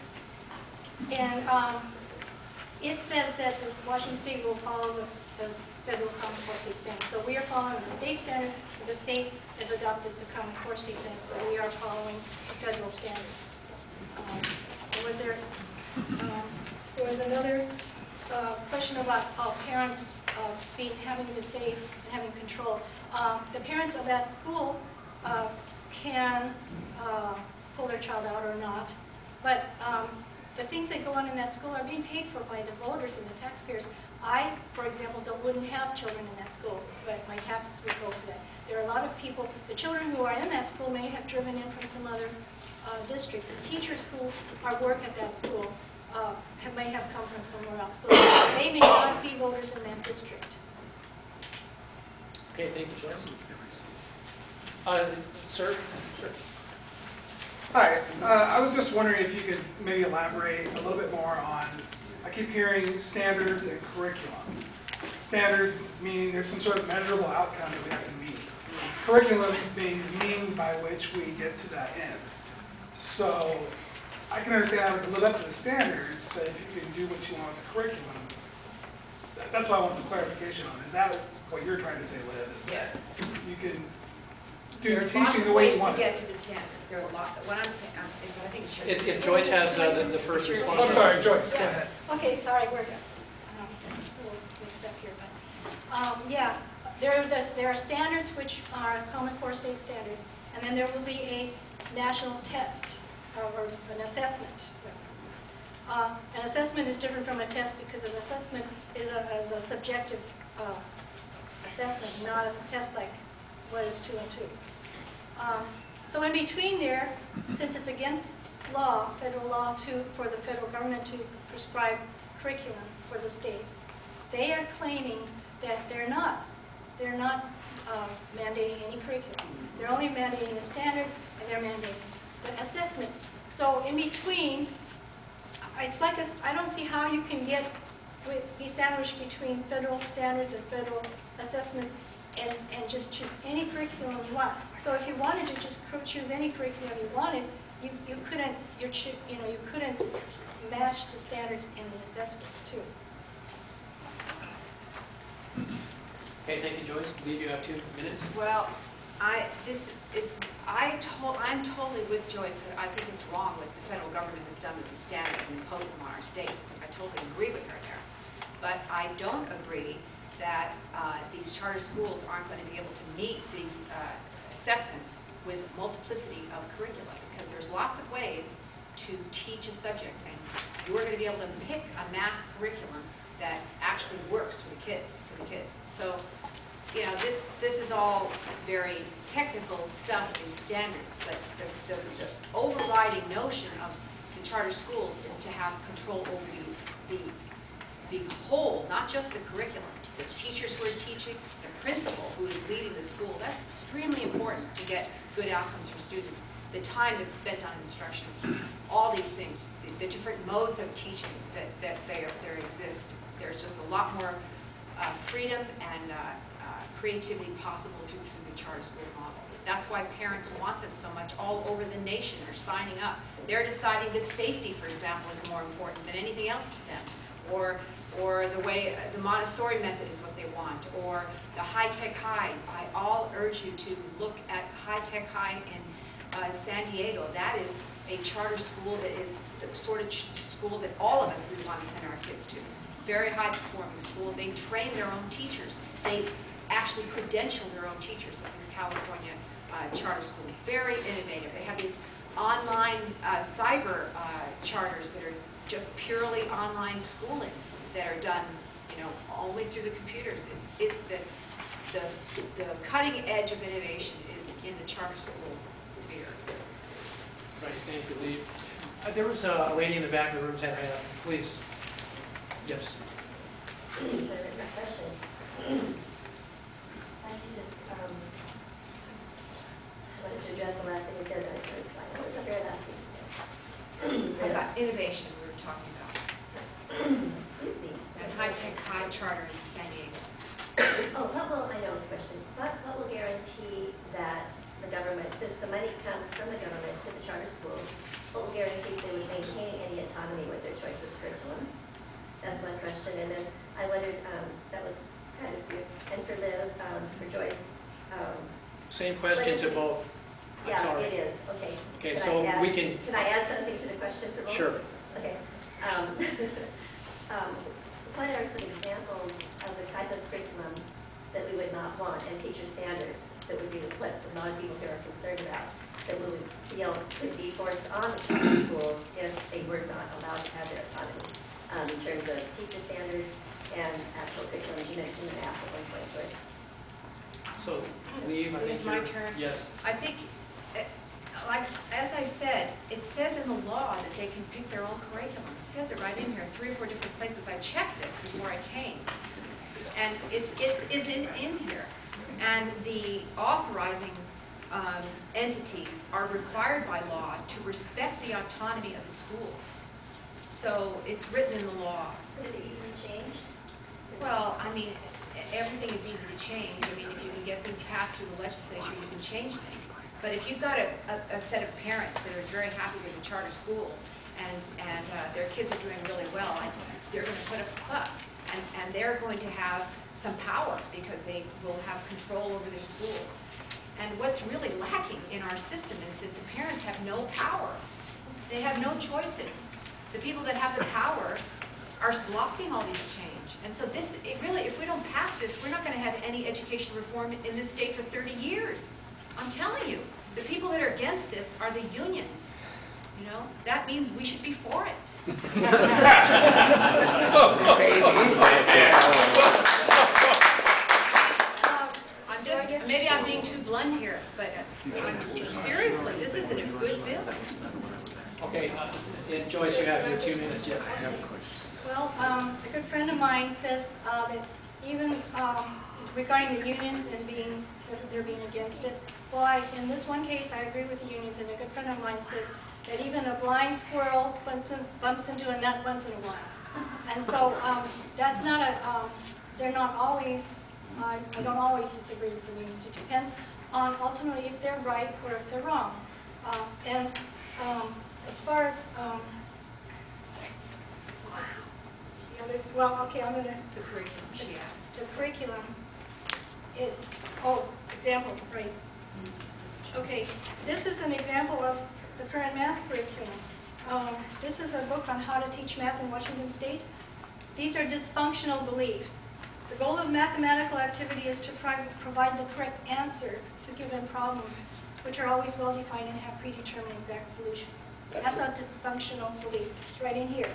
C: and it says that the Washington State will follow the federal Common Core state standards. So we are following the state standards. The state has adopted the Common Core state standards, so we are following the federal standards. There was another question about parents having the say and having control. The parents of that school can pull their child out or not, but the things that go on in that school are being paid for by the voters and the taxpayers. I, for example, wouldn't have children in that school, but my taxes would go for that. There are a lot of people, the children who are in that school may have driven in from some other district. The teachers who work at that school may have come from somewhere else. So they may not be voters in that district.
A: Okay, thank you, Joyce. Sir? Sure.
J: Hi, I was just wondering if you could maybe elaborate a little bit more on, I keep hearing standards and curriculum. Standards meaning there's some sort of measurable outcome that we have to meet. Curriculum being the means by which we get to that end. So I can understand how to live up to the standards, but if you can do what you want with the curriculum, that's why I want some clarification on. Is that what you're trying to say, Liv? Is that you can do teaching the way you want
B: There are lots of ways to get to the standard. There are a lot. What I'm saying, I think it's
A: If Joyce has the first response.
J: I'm sorry, Joyce. Go
C: Yeah.
J: ahead.
C: Okay, sorry, we're a little mixed up here, but yeah, there are standards which are Common Core state standards, and then there will be a national test or an assessment. An assessment is different from a test because an assessment is a subjective assessment, not a test like what is 2 and 2. So in between there, since it's against law, federal law, for the federal government to prescribe curriculum for the states, they are claiming that they're not mandating any curriculum. They're only mandating the standards, and they're mandating the assessment. So in between, it's like I don't see how you can be sandwiched between federal standards and federal assessments and just choose any curriculum you want. So if you wanted to just choose any curriculum you wanted, you couldn't match the standards and the assessments too.
A: Okay, thank you, Joyce. I believe you have 2 minutes.
B: Well, I'm totally with Joyce that I think it's wrong what the federal government has done with the standards and imposed them on our state. I totally agree with her there. But I don't agree that these charter schools aren't going to be able to meet these assessments with multiplicity of curricula, because there's lots of ways to teach a subject, and you're going to be able to pick a math curriculum that actually works for the kids. So, you know, this is all very technical stuff, these standards, but the overriding notion of the charter schools is to have control over the whole, not just the curriculum. The teachers who are teaching, the principal who is leading the school. That's extremely important to get good outcomes for students. The time that's spent on instruction, all these things, the different modes of teaching that there exist. There's just a lot more freedom and creativity possible through the charter school model. That's why parents want them so much. All over the nation are signing up. They're deciding that safety, for example, is more important than anything else to them. Or the way the Montessori method is what they want, or the high-tech high. I all urge you to look at high-tech high in San Diego. That is a charter school that is the sort of school that all of us would want to send our kids to. Very high-performing school. They train their own teachers. They actually credential their own teachers, like this California charter school. Very innovative. They have these online cyber charters that are just purely online schooling that are done, you know, only through the computers. It's the cutting edge of innovation is in the charter school sphere.
A: Right, thank you, Lee. There was a lady in the back of the room had a hand up. Please. Yes.
K: My question. I just wanted to address the last thing you said, and I started silent. What was the very last thing you said?
B: About innovation we were talking about.
K: Excuse me.
B: And high-tech, high charter in San Diego.
K: Oh, what will, I know the question. What will guarantee that the government, since the money comes from the government to the charter schools, what will guarantee they would maintain any autonomy with their choice of curriculum? That's one question. And then I wondered, that was kind of weird. And for Liv, for Joyce.
A: Same question to both. I'm
K: Yeah,
A: sorry.
K: it is. Okay.
A: Okay,
K: Can
A: so
K: I add-
A: we can.
K: Can I add something to the question for both?
A: Sure.
K: Okay. What are some examples of the type of curriculum that we would not want, and teacher standards that would be what a lot of people here are concerned about, that we would feel could be forced on the charter schools if they were not allowed to have their autonomy in terms of teacher standards and actual curriculum? You mentioned math at one point, Joyce.
A: So, leave. I think
B: It's my
A: you're-
B: turn.
A: Yes.
B: I think, like, as I said, it says in the law that they can pick their own curriculum. It says it right in here, 3 or 4 different places. I checked this before I came. And it's in here. And the authorizing entities are required by law to respect the autonomy of the schools. So it's written in the law.
K: Could it be easily changed?
B: Well, I mean, everything is easy to change. I mean, if you can get things passed through the legislature, you can change things. But if you've got a set of parents that are very happy with the charter school and their kids are doing really well, they're going to put up a fuss. And they're going to have some power because they will have control over their school. And what's really lacking in our system is that the parents have no power. They have no choices. The people that have the power are blocking all these change. And so this, really, if we don't pass this, we're not going to have any education reform in this state for 30 years. I'm telling you, the people that are against this are the unions. You know, that means we should be for it. Maybe I'm being too blunt here, but seriously, this isn't a good bill.
A: Okay. And Joyce, you have your 2 minutes. Yes.
C: Well, a good friend of mine says that even regarding the unions and they're being against it, well, in this one case, I agree with the unions, and a good friend of mine says that even a blind squirrel bumps into a nut once in a while. And so that's not they're not always, I don't always disagree with the unions. It depends on ultimately if they're right or if they're wrong. And as far as the other, well, okay, I'm going to,
B: The curriculum, she asked.
C: the curriculum is, example, right. Okay, this is an example of the current math curriculum. This is a book on how to teach math in Washington State. These are dysfunctional beliefs. The goal of mathematical activity is to provide the correct answer to given problems, which are always well-defined and have predetermined exact solutions. That's a dysfunctional belief. It's right in here.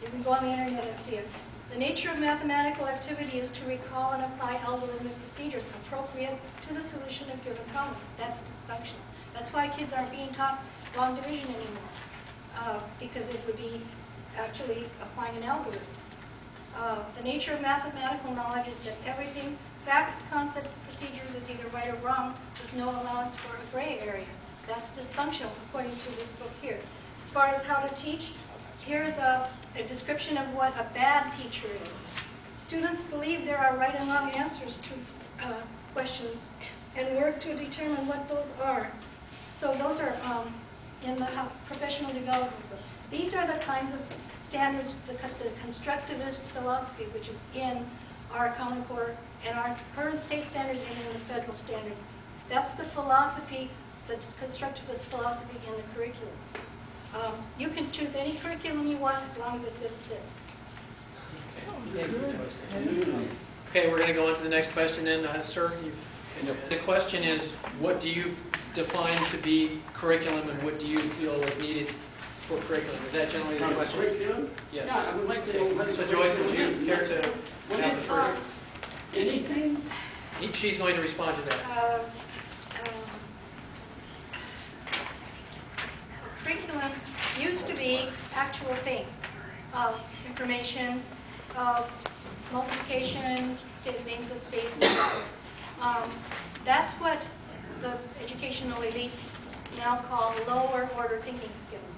C: You can go on the internet and see it. The nature of mathematical activity is to recall and apply algorithmic procedures appropriate to the solution of given problems. That's dysfunctional. That's why kids aren't being taught long division anymore, because it would be actually applying an algorithm. The nature of mathematical knowledge is that everything, facts, concepts, procedures is either right or wrong with no allowance for a gray area. That's dysfunctional according to this book here. As far as how to teach, here's a description of what a bad teacher is. Students believe there are right and wrong answers to questions and work to determine what those are. So those are in the professional development book. These are the kinds of standards, the constructivist philosophy, which is in our Common Core and our current state standards and in the federal standards. That's the philosophy, the constructivist philosophy in the curriculum. You can choose any curriculum you want as long as it fits this.
A: Okay, we're going to go on to the next question then. Sir, the question is, what do you define to be curriculum and what do you feel is needed for curriculum? Is that generally the question?
D: Curriculum?
A: Yes.
D: Yeah, I would like to know what
A: So Joyce, would you care to
D: What
A: have
D: is
A: the first?
D: anything?
A: She's going to respond to that.
C: Curriculum used to be actual things, information, multiplication, names of states, and whatever. That's what the educational elite now call lower order thinking skills.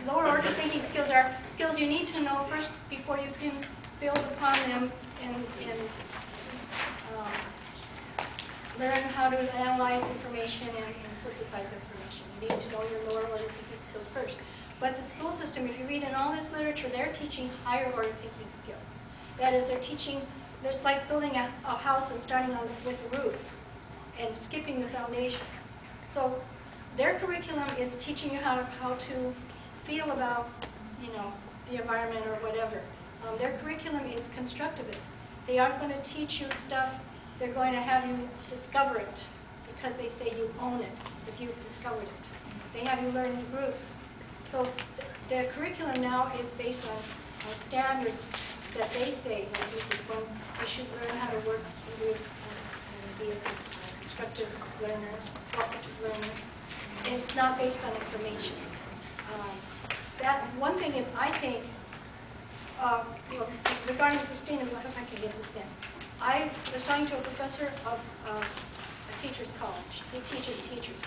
C: Lower order thinking skills are skills you need to know first before you can build upon them and learn how to analyze information and synthesize information. You need to know your lower order thinking skills first. But the school system, if you read in all this literature, they're teaching higher order thinking skills. That is, they're teaching, it's like building a house and starting with the roof and skipping the foundation. So their curriculum is teaching you how to feel about, the environment or whatever. Their curriculum is constructivist. They aren't going to teach you stuff. They're going to have you discover it because they say you own it if you've discovered it. They have you learn in groups. So their curriculum now is based on standards that they say you should learn how to work in groups and be a constructive learner, cooperative learner. And it's not based on information. That one thing is, I think, regarding sustainable, if I can get this in. I was talking to a professor of a teacher's college. He teaches teachers.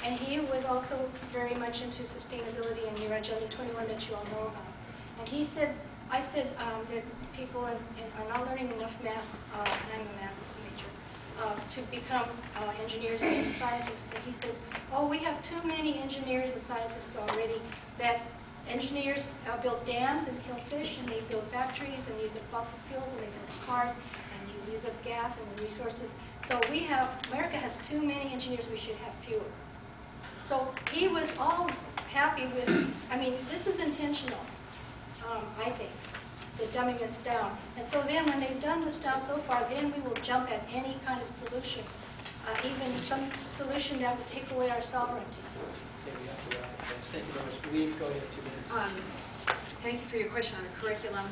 C: And he was also very much into sustainability and your Agenda 21 that you all know about. And he said, I said that people are not learning enough math, and I'm a math major, to become engineers and scientists. And he said, oh, we have too many engineers and scientists already, that engineers build dams and kill fish, and they build factories and use up fossil fuels, and they build cars, and you use up gas and the resources. So America has too many engineers, we should have fewer. So he was all happy with, this is intentional, I think, the dumbing us down. And so then when they've dumbed us down so far, then we will jump at any kind of solution, even some solution that would take away our sovereignty.
A: Thank you very much. We go ahead 2 minutes.
B: Thank you for your question on the curriculum.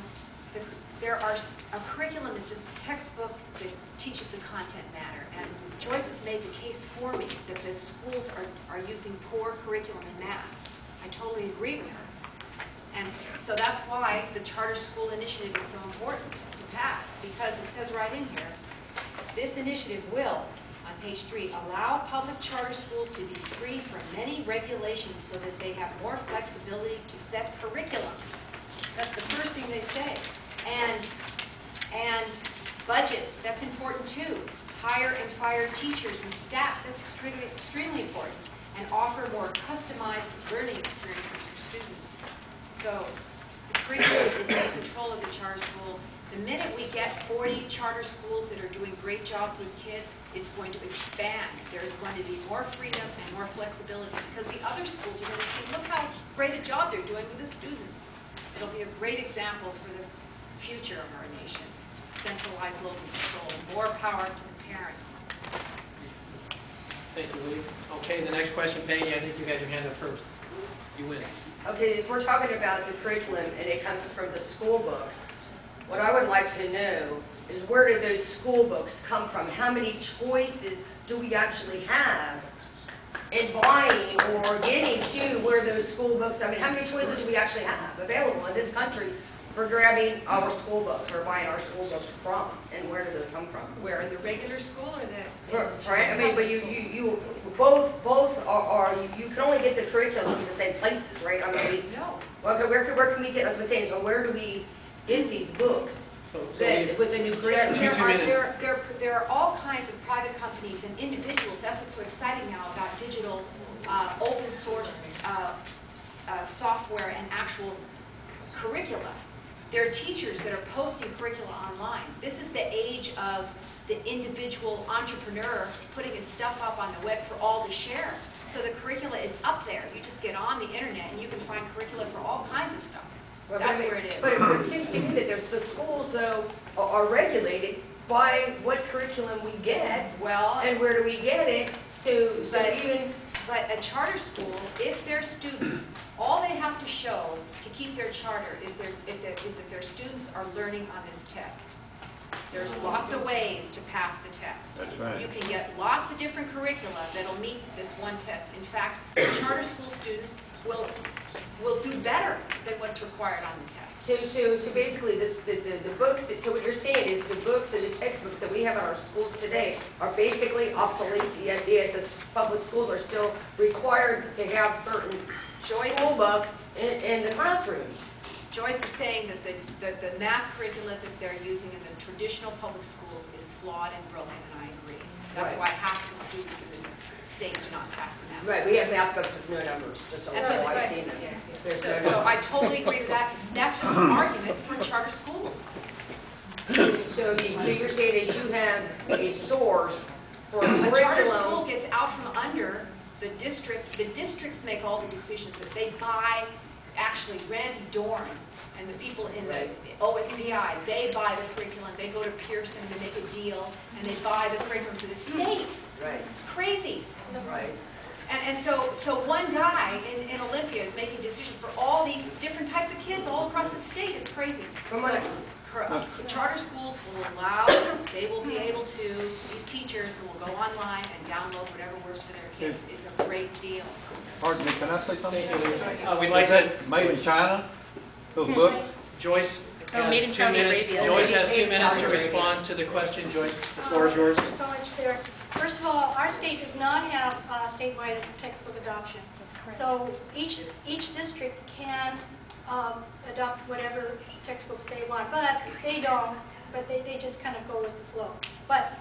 B: A curriculum is just a textbook that teaches the content matter. And Joyce has made the case for me that the schools are using poor curriculum in math. I totally agree with her. And so that's why the Charter School Initiative is so important to pass, because it says right in here, this initiative will, on page 3, allow public charter schools to be free from many regulations so that they have more flexibility to set curriculum. That's the first thing they say. And budgets, that's important too. Hire and fire teachers and staff, that's extremely important. And offer more customized learning experiences for students. So the curriculum is in control of the charter school. The minute we get 40 charter schools that are doing great jobs with kids, it's going to expand. There's going to be more freedom and more flexibility because the other schools are going to see, look how great a job they're doing with the students. It'll be a great example for the future of our nation. Centralized local control, more power to the parents.
A: Thank you, Lee. Okay, the next question, Peggy, I think you had your hand up first. You win.
L: Okay, if we're talking about the curriculum and it comes from the school books, what I would like to know is where do those school books come from? How many choices do we actually have in buying or getting to where those school books, how many choices do we actually have available in this country for grabbing our school books or buying our school books from, and where do they come from?
B: Where, in the regular school or the?
L: Right, but you both are, you can only get the curriculum in the same places, right?
B: No.
L: Well, okay, where can we get, as I'm saying, so where do we get these books with the new curriculum?
B: There are all kinds of private companies and individuals. That's what's so exciting now about digital, open source software and actual curricula. There are teachers that are posting curricula online. This is the age of the individual entrepreneur putting his stuff up on the web for all to share. So the curricula is up there. You just get on the internet and you can find curricula for all kinds of stuff. That's where it is.
L: But it seems to me that the schools, though, are regulated by what curriculum we get.
B: Well,
L: and where do we get it?
B: But a charter school, if their students, all they have to show to keep their charter is that their students are learning on this test. There's lots of ways to pass the test.
G: That's
M: right.
B: You can get lots of different curricula that'll meet this one test. In fact, charter school students will do better than what's required on the test.
L: So basically, the books, so what you're saying is the books and the textbooks that we have in our schools today are basically obsolete, yet the public schools are still required to have certain school books in the classrooms.
B: Joyce is saying that the math curricula that they're using in the traditional public schools is flawed and broken, and I agree. That's
L: Right.
B: why half the students in this state do not pass the math.
L: Right, we have math books with no numbers, just so
B: That's what-
L: I've
B: right.
L: seen them. There's no
B: So
L: numbers.
B: I totally agree with that. That's just an argument for charter schools.
L: So you're saying is you have a source for
B: So a charter school
L: curriculum.
B: gets out from under the district. The districts make all the decisions. That they buy, actually Randy Dorn and the people in the OSPI, they buy the curriculum. They go to Pearson, they make a deal, and they buy the curriculum for the state.
L: Right,
B: It's crazy.
L: right.
B: And so one guy in Olympia is making decisions for all these different types of kids all across the state. Is crazy. The charter schools will allow, they will be able to, these teachers will go online and download whatever works for their kids. It's a great deal.
M: Pardon me, can I say something?
A: Thank you. We'd like
M: Is
A: to,
M: that made in China? Those books?
A: Joyce
C: Oh, made in
A: has 2
C: Saudi
A: minutes.
C: Arabia.
A: Joyce has 2
L: Made in
A: minutes to
L: Saudi Arabia.
A: respond to the question. Joyce, the floor is yours.
C: So much there. First of all, our state does not have statewide textbook adoption. So each district can adopt whatever textbooks they want, but they don't. But they just kind of go with the flow. But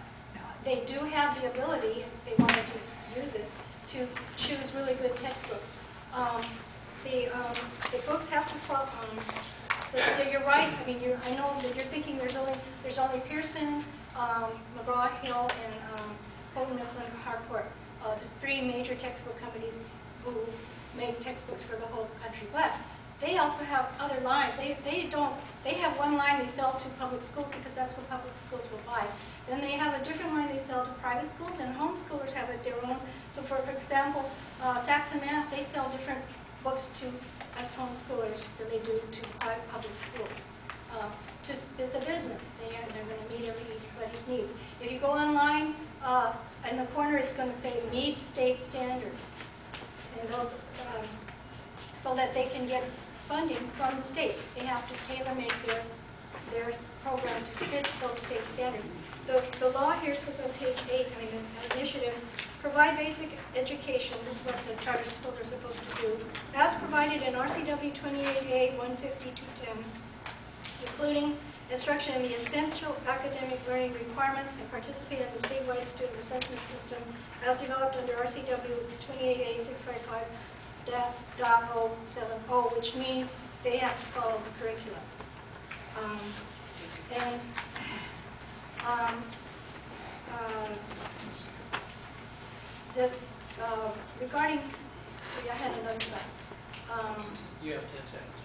C: they do have the ability, if they wanted to use it, to choose really good textbooks. The books have to follow. You're right. I mean, I know that you're thinking there's only Pearson, McGraw-Hill, and Holden Mifflin Harcourt, the 3 major textbook companies who make textbooks for the whole country. But they also have other lines. They have one line they sell to public schools because that's what public schools will buy. Then they have a different line they sell to private schools, and homeschoolers have their own. So for example, Saxon Math, they sell different books to us homeschoolers than they do to public school. It's a business. They're going to meet everybody's needs. If you go online, in the corner it's going to say meet state standards. And those, so that they can get funding from the state. They have to tailor-make their program to fit those state standards. The law here says on page 8, I mean, the initiative, provide basic education. This is what the charter schools are supposed to do. As provided in RCW 28A 150-210, including instruction in the essential academic learning requirements and participate in the statewide student assessment system as developed under RCW 28A 655.070, which means they have to follow the curriculum. Regarding, I had another class.
A: You have 10 seconds.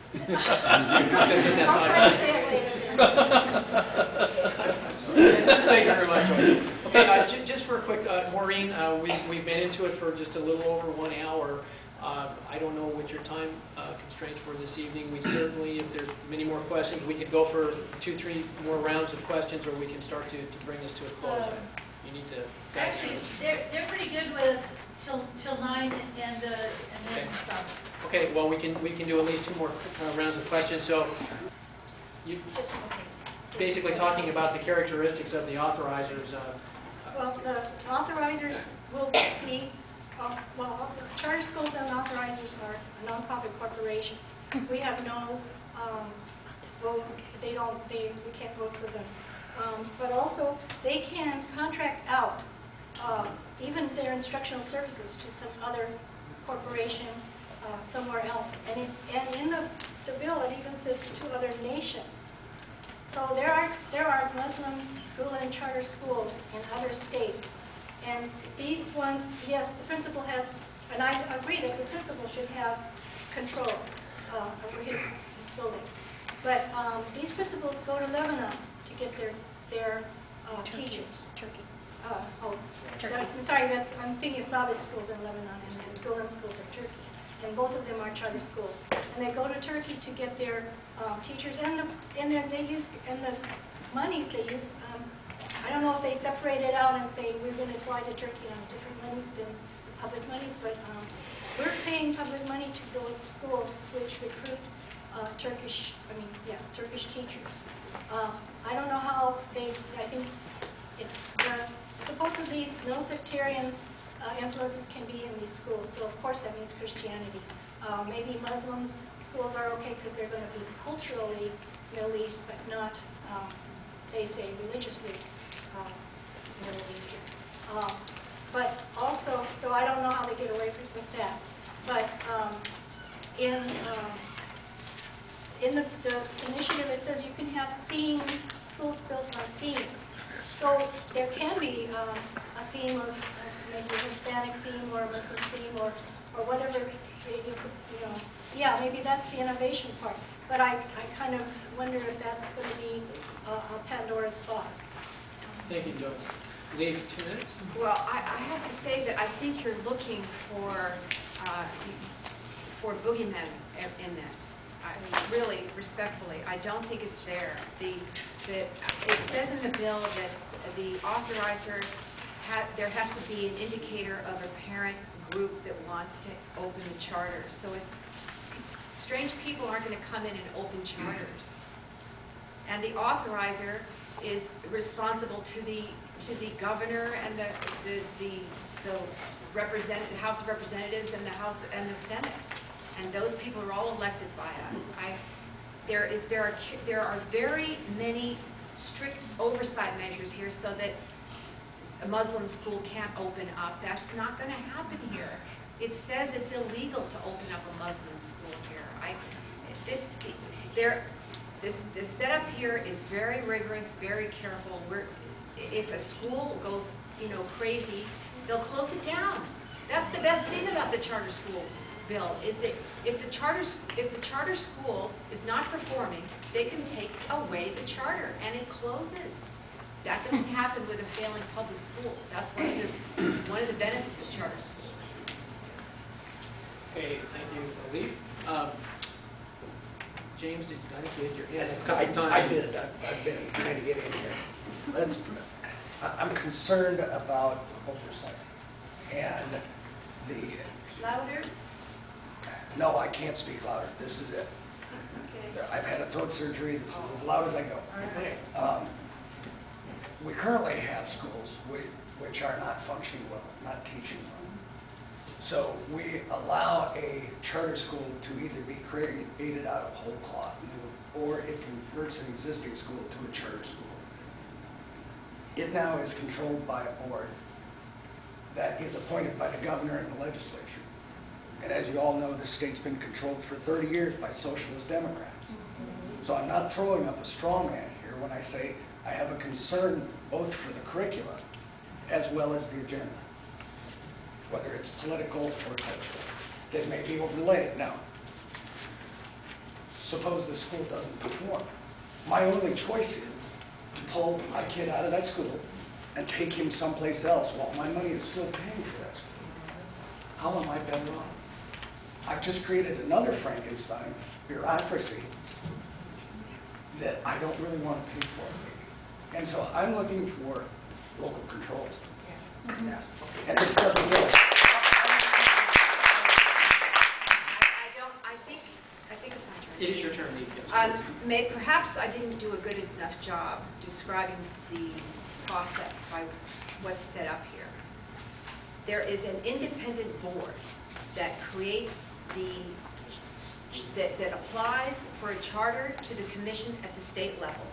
C: I'll try to say it later.
A: Thank you very much. Okay, just for a quick, Maureen, we've been into it for just a little over 1 hour. I don't know what your time constraints were this evening. We certainly, if there's many more questions, we could go for 2, 3 more rounds of questions, or we can start to bring this to a close. You need to.
N: Actually, they're pretty good with us till 9 and then some.
A: Okay, well, we can do at least 2 more rounds of questions. So, you basically talking about the characteristics of the authorizers.
C: Well, the authorizers will be, well, charter schools and authorizers are nonprofit corporations. We have no vote. We can't vote for them. But also, they can contract out even their instructional services to some other corporation somewhere else. And in the bill, it even says to other nations. So there are Muslim Gulen charter schools in other states. And these ones, yes, the principal has, and I agree that the principal should have control over his building. But these principals go to Lebanon to get their teachers. Turkey. Turkey. I'm sorry, I'm thinking of Sabbath schools in Lebanon and Gulen schools in Turkey. And both of them are charter schools. And they go to Turkey to get their teachers, and the monies they use, I don't know if they separate it out and say we're going to fly to Turkey on different monies than public monies, but we're paying public money to those schools which recruit Turkish teachers. I don't know how I think supposedly no sectarian influences can be in these schools, so of course that means Christianity. Maybe Muslims schools are okay because they're going to be culturally Middle East, but not, they say, religiously Middle Eastern. But also, so I don't know how they get away with that. But in the initiative, it says you can have schools built on themes. So there can be a theme of maybe a Hispanic theme or a Muslim theme or whatever. Yeah, maybe that's the innovation part. But I kind of wonder if that's going to be a Pandora's box.
A: Thank you, Joyce. Leave 2 minutes.
B: Well, I have to say that I think you're looking for boogeymen in this. I mean, really, respectfully, I don't think it's there. It says in the bill that the authorizer, there has to be an indicator of a parent group that wants to open the charter. So strange people aren't going to come in and open charters. And the authorizer is responsible to the governor and the House of Representatives and the House and the Senate. And those people are all elected by us. There are very many strict oversight measures here so that a Muslim school can't open up. That's not going to happen here. It says it's illegal to open up a Muslim school here. This setup here is very rigorous, very careful. If a school goes, crazy, they'll close it down. That's the best thing about the charter school bill, is that if the charter school is not performing, they can take away the charter and it closes. That doesn't happen with a failing public school. That's one of the benefits of charter schools.
A: Okay, thank you, Leaf. James, I think you had your hand a couple times.
O: I did. I've been trying to get in here. I'm concerned about oversight. And
C: Louder?
O: No, I can't speak louder. This is it.
C: Okay.
O: I've had a throat surgery. This is as loud as I go. We currently have schools which are not functioning well, not teaching well. So we allow a charter school to either be created out of whole cloth, or it converts an existing school to a charter school. It now is controlled by a board that is appointed by the governor and the legislature. And as you all know, this state's been controlled for 30 years by socialist Democrats. So I'm not throwing up a straw man here when I say I have a concern both for the curriculum as well as the agenda, whether it's political or cultural, that may be overlaid. Now, suppose the school doesn't perform. My only choice is to pull my kid out of that school and take him someplace else while my money is still paying for that school. How am I better off? I've just created another Frankenstein bureaucracy that I don't really want to pay for. And so I'm looking for local control. Yeah. And this doesn't do it.
B: I think it's my turn.
A: It is your turn, Leaf. Yes.
B: Perhaps I didn't do a good enough job describing the process by what's set up here. There is an independent board that creates that applies for a charter to the commission at the state level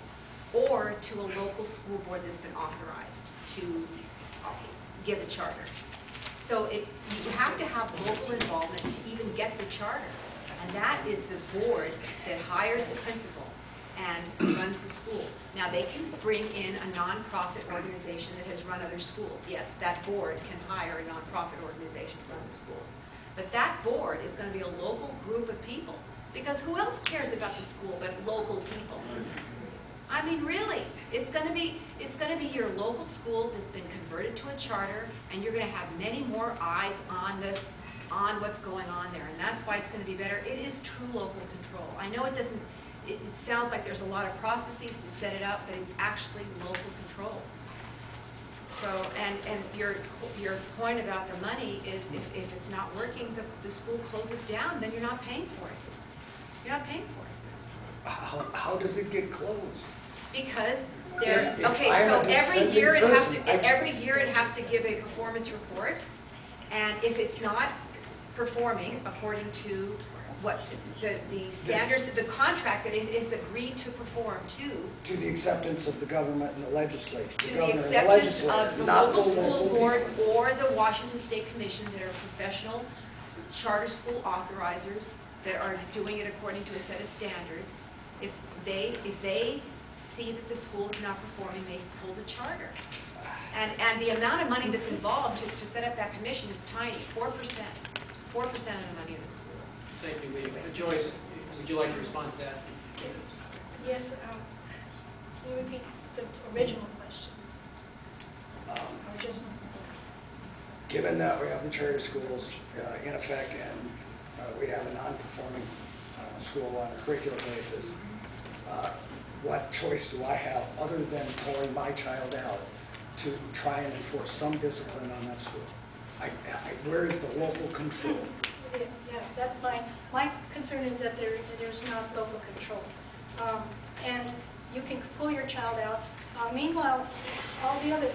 B: or to a local school board that's been authorized to give a charter. So you have to have local involvement to even get the charter. And that is the board that hires the principal and runs the school. Now, they can bring in a nonprofit organization that has run other schools. Yes, that board can hire a nonprofit organization to run the schools. But that board is going to be a local group of people. Because who else cares about the school but local people? I mean, really, it's going to be your local school that's been converted to a charter, and you're going to have many more eyes on what's going on there, and that's why it's going to be better. It is true local control. I know it doesn't it sounds like there's a lot of processes to set it up, but it's actually local control. So, and your point about the money is if it's not working, the school closes down, then you're not paying for it. You're not paying for it.
O: How does it get closed?
B: Because there,
O: If
B: okay,
O: I'm
B: so
O: a
B: every year it has
O: dissenting
B: to,
O: person,
B: every year it has to give a performance report. And if it's not performing according to what the standards, the contract that it is agreed to perform
O: to the acceptance of the government and the legislature.
B: to the
O: governor and
B: acceptance of
O: legislature,
B: the
O: not
B: local
O: the
B: school
O: local
B: board
O: people.
B: or the Washington State Commission that are professional charter school authorizers that are doing it according to a set of standards. If they see that the school is not performing, they pull the charter. And the amount of money that's involved to set up that commission is tiny, 4%. 4% of the money of the school.
A: Thank you, Lee. Joyce, would you like to respond to that?
C: Yes, can you repeat the original question? Or just,
O: Given that we have the charter schools in effect and we have a non-performing school on a curricular basis, what choice do I have other than pulling my child out to try and enforce some discipline on that school? Where is the local control?
C: yeah, that's fine. My concern is that there's not local control. And you can pull your child out. Meanwhile,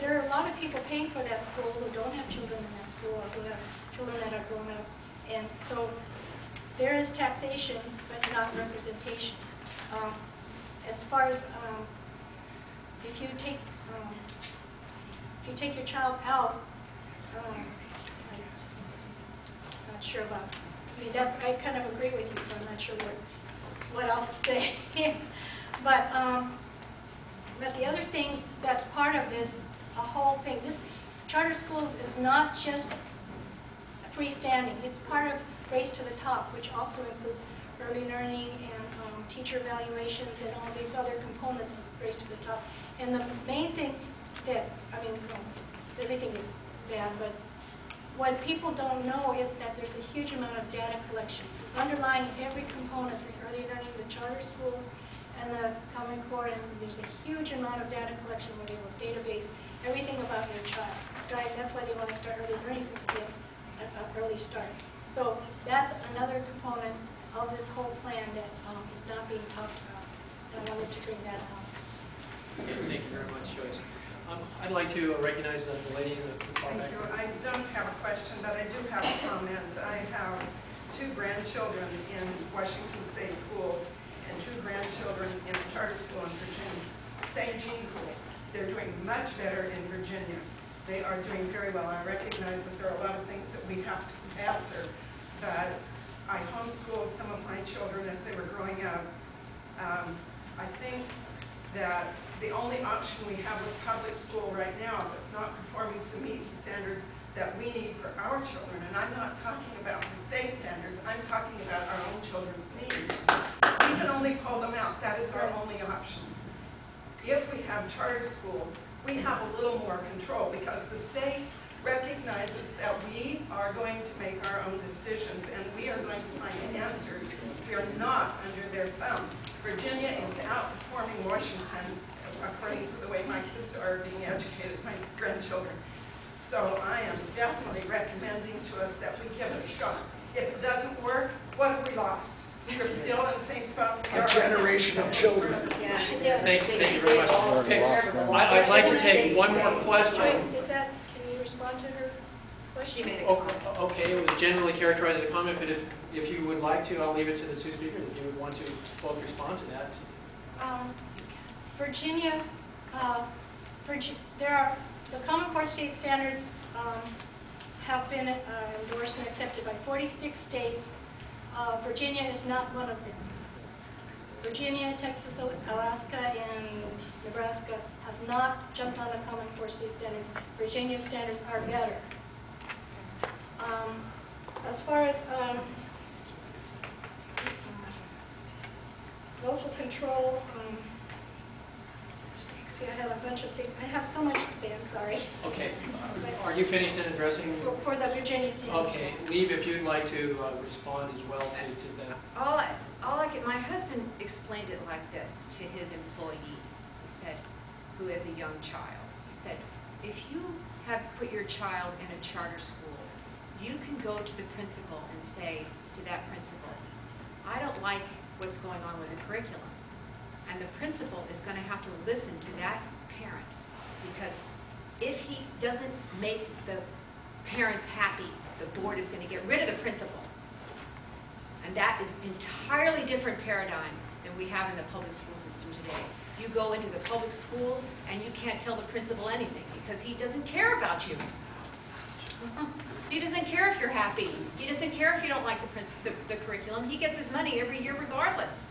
C: there are a lot of people paying for that school who don't have children in that school or who have children that are grown up. And so there is taxation, but not representation. As far as if you take your child out, I'm not sure about. I mean, I kind of agree with you, so I'm not sure what else to say. But the other thing that's part of this, a whole thing, this charter schools is not just freestanding. It's part of Race to the Top, which also includes early learning and teacher evaluations and all these other components of Race to the Top. And the main thing that, I mean, everything is bad, but what people don't know is that there's a huge amount of data collection. Underlying every component, the early learning, the charter schools, and the Common Core, and there's a huge amount of data collection where they have a database, everything about your child. That's why they want to start early learning, so they get an early start. So that's another component of this whole plan that is not being talked about. And I wanted to bring that up.
A: Thank you very much, Joyce. I'd like to recognize the lady in the far back.
P: Thank you. I don't have a question, but I do have a comment. I have 2 grandchildren in Washington State schools and 2 grandchildren in a charter school in Virginia. Same gene pool. They're doing much better in Virginia. They are doing very well. I recognize that there are a lot of things that we have to answer, but I homeschooled some of my children as they were growing up. I think that the only option we have with public school right now that's not performing to meet the standards that we need for our children, and I'm not talking about the state standards, I'm talking about our own children's needs. We can only pull them out. That is our only option. If we have charter schools, we have a little more control because the state recognizes that we are going to make our own decisions and we are going to find answers. We are not under their thumb. Virginia is outperforming Washington according to the way my kids are being educated, my grandchildren. So I am definitely recommending to us that we give it a shot. If it doesn't work, what have we lost? We're still in the same spot we are.
O: A generation of children.
B: Yes.
A: Thank you very much. Okay. I'd like to take one more question.
C: Is that, can you respond to her question?
B: She made a comment.
A: Okay, it was generally characterized as a comment, but if you would like to, I'll leave it to the 2 speakers if you would want to both respond to that.
C: Virginia, the Common Core state standards have been endorsed and accepted by 46 states. Virginia is not one of them. Virginia, Texas, Alaska, and Nebraska have not jumped on the Common Core state standards. Virginia standards are better. As far as local control, see, I have a bunch of things. I have so much to say, I'm sorry.
A: Okay. Are you finished in addressing?
C: For the Virginia standards.
A: Okay. Leave if you'd like to respond as well to that.
B: All my husband explained it like this to his employee. He said, who is a young child, he said, if you have put your child in a charter school, you can go to the principal and say to that principal, I don't like what's going on with the curriculum. And the principal is going to have to listen to that parent, because if he doesn't make the parents happy, the board is going to get rid of the principal. And that is an entirely different paradigm than we have in the public school system today. You go into the public schools and you can't tell the principal anything because he doesn't care about you. He doesn't care if you're happy. He doesn't care if you don't like the curriculum. He gets his money every year regardless.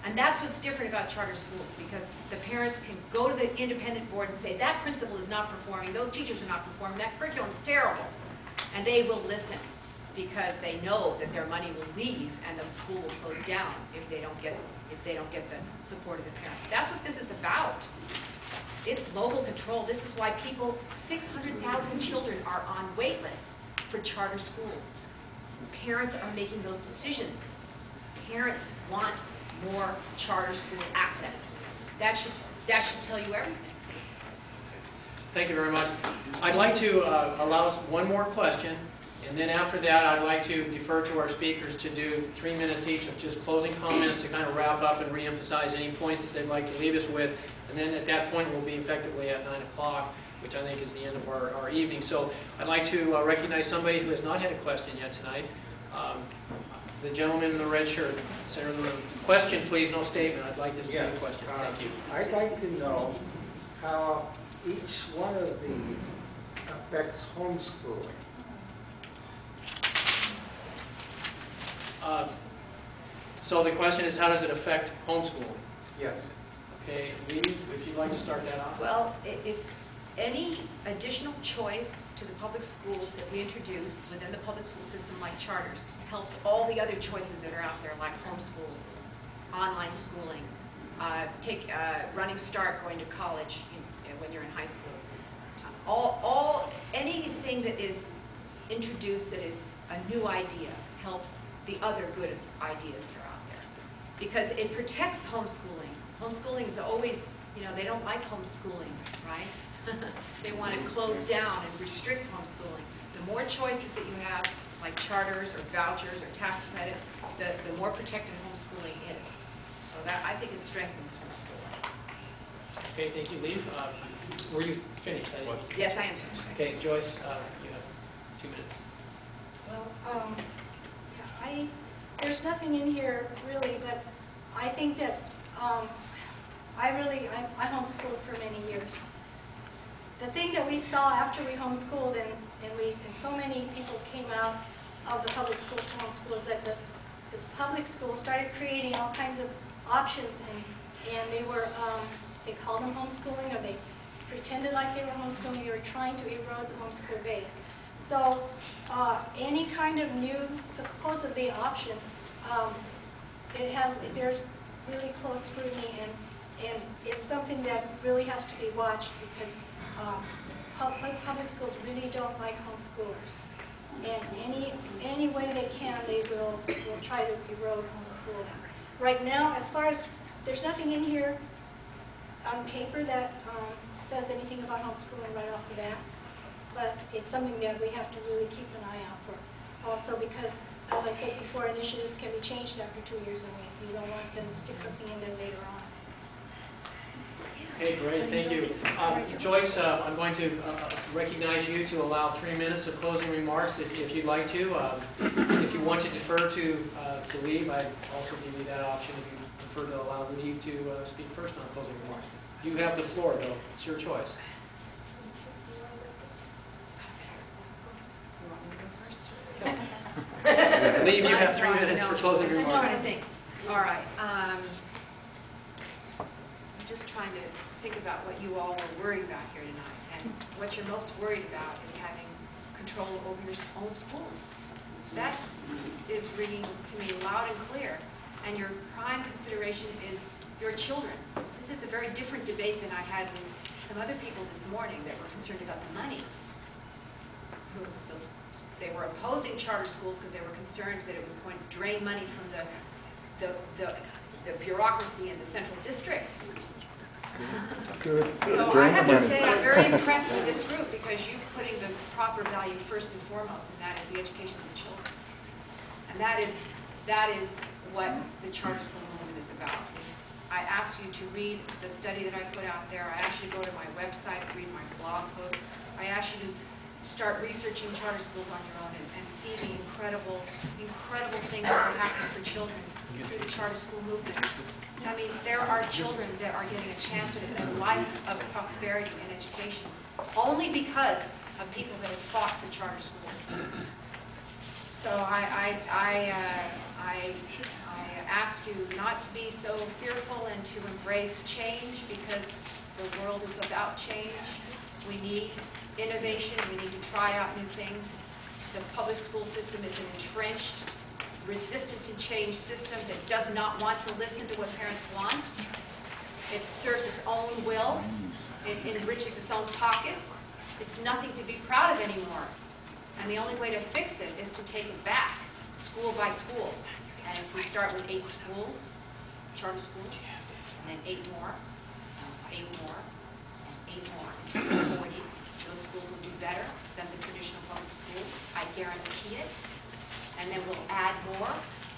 B: And that's what's different about charter schools, because the parents can go to the independent board and say, that principal is not performing, those teachers are not performing, that curriculum is terrible. And they will listen, because they know that their money will leave and the school will close down if they don't get the support of the parents. That's what this is about. It's local control. This is why 600,000 children are on wait lists for charter schools. Parents are making those decisions. Parents want more charter school access. That should tell you everything.
A: Thank you very much. I'd like to allow us one more question, and then after that I'd like to defer to our speakers to do 3 minutes each of just closing comments to kind of wrap up and reemphasize any points that they'd like to leave us with. And then at that point we'll be effectively at 9 o'clock, which I think is the end of our evening. So I'd like to recognize somebody who has not had a question yet tonight. The gentleman in the red shirt, center of the room. Question, please, no statement. I'd like this to be a question. Thank you.
Q: I'd like to know how each one of these affects homeschooling.
A: So the question is, how does it affect homeschooling?
Q: Yes.
A: Okay, Lee, if you'd like to start that off.
B: Well, it's any additional choice to the public schools that we introduce within the public school system, like charters, helps all the other choices that are out there, like homeschools, online schooling, running start, going to college when you're in high school. Anything that is introduced that is a new idea helps the other good ideas that are out there, because it protects homeschooling. Homeschooling is always, they don't like homeschooling, right? They want to close down and restrict homeschooling. The more choices that you have, like charters or vouchers or tax credit, the more protected homeschooling is. So that, I think it strengthens homeschooling.
A: Okay, thank you, Lee. Were you finished?
B: Yes, I am finished.
A: Okay, Joyce, you have 2 minutes.
C: Well, there's nothing in here really, but I think that I homeschooled for many years. The thing that we saw after we homeschooled and so many people came out of the public schools to homeschool is that this public school started creating all kinds of options, and they were they called them homeschooling, or they pretended like they were homeschooling. They were trying to erode the homeschool base. So any kind of new supposedly option, there's really close scrutiny, and it's something that really has to be watched, because public schools really don't like homeschoolers, and any way they can, they will try to erode homeschooling. Right now, as far as, there's nothing in here on paper that says anything about homeschooling right off the bat, but it's something that we have to really keep an eye out for. Also because, as I said before, initiatives can be changed after 2 years, and we don't want them to stick something in there later on.
A: Okay, great, thank you. Joyce, I'm going to recognize you to allow 3 minutes of closing remarks if you'd like to. If you want to defer to Lee, I'd also give you that option if you prefer to allow Lee to speak first on closing remarks. You have the floor, though. It's your choice. Lee, you have 3 minutes for closing remarks.
B: I'm trying to think. All right. I'm just trying to think about what you all were worried about here tonight. And what you're most worried about is having control over your own schools. That is ringing to me loud and clear. And your prime consideration is your children. This is a very different debate than I had with some other people this morning that were concerned about the money. They were opposing charter schools because they were concerned that it was going to drain money from the the bureaucracy in the central district.
M: Good.
B: So I have to say, I'm very impressed with this group because you're putting the proper value first and foremost, and that is the education of the children. And that is what the charter school movement is about. I ask you to read the study that I put out there. I ask you to go to my website, read my blog post. I ask you to start researching charter schools on your own and see the incredible things that are happening for children through the charter school movement. I mean, there are children that are getting a chance at a life of prosperity and education only because of people that have fought for charter schools. So I ask you not to be so fearful and to embrace change because the world is about change. We need innovation. We need to try out new things. The public school system is an entrenched, resistant to change system that does not want to listen to what parents want. It serves its own will. It enriches its own pockets. It's nothing to be proud of anymore. And the only way to fix it is to take it back, school by school. And if we start with 8 schools, charter schools, and then 8 more, and 8 more, and 8 more, and 40, those schools will do better than the traditional public school. I guarantee it. And then we'll add more.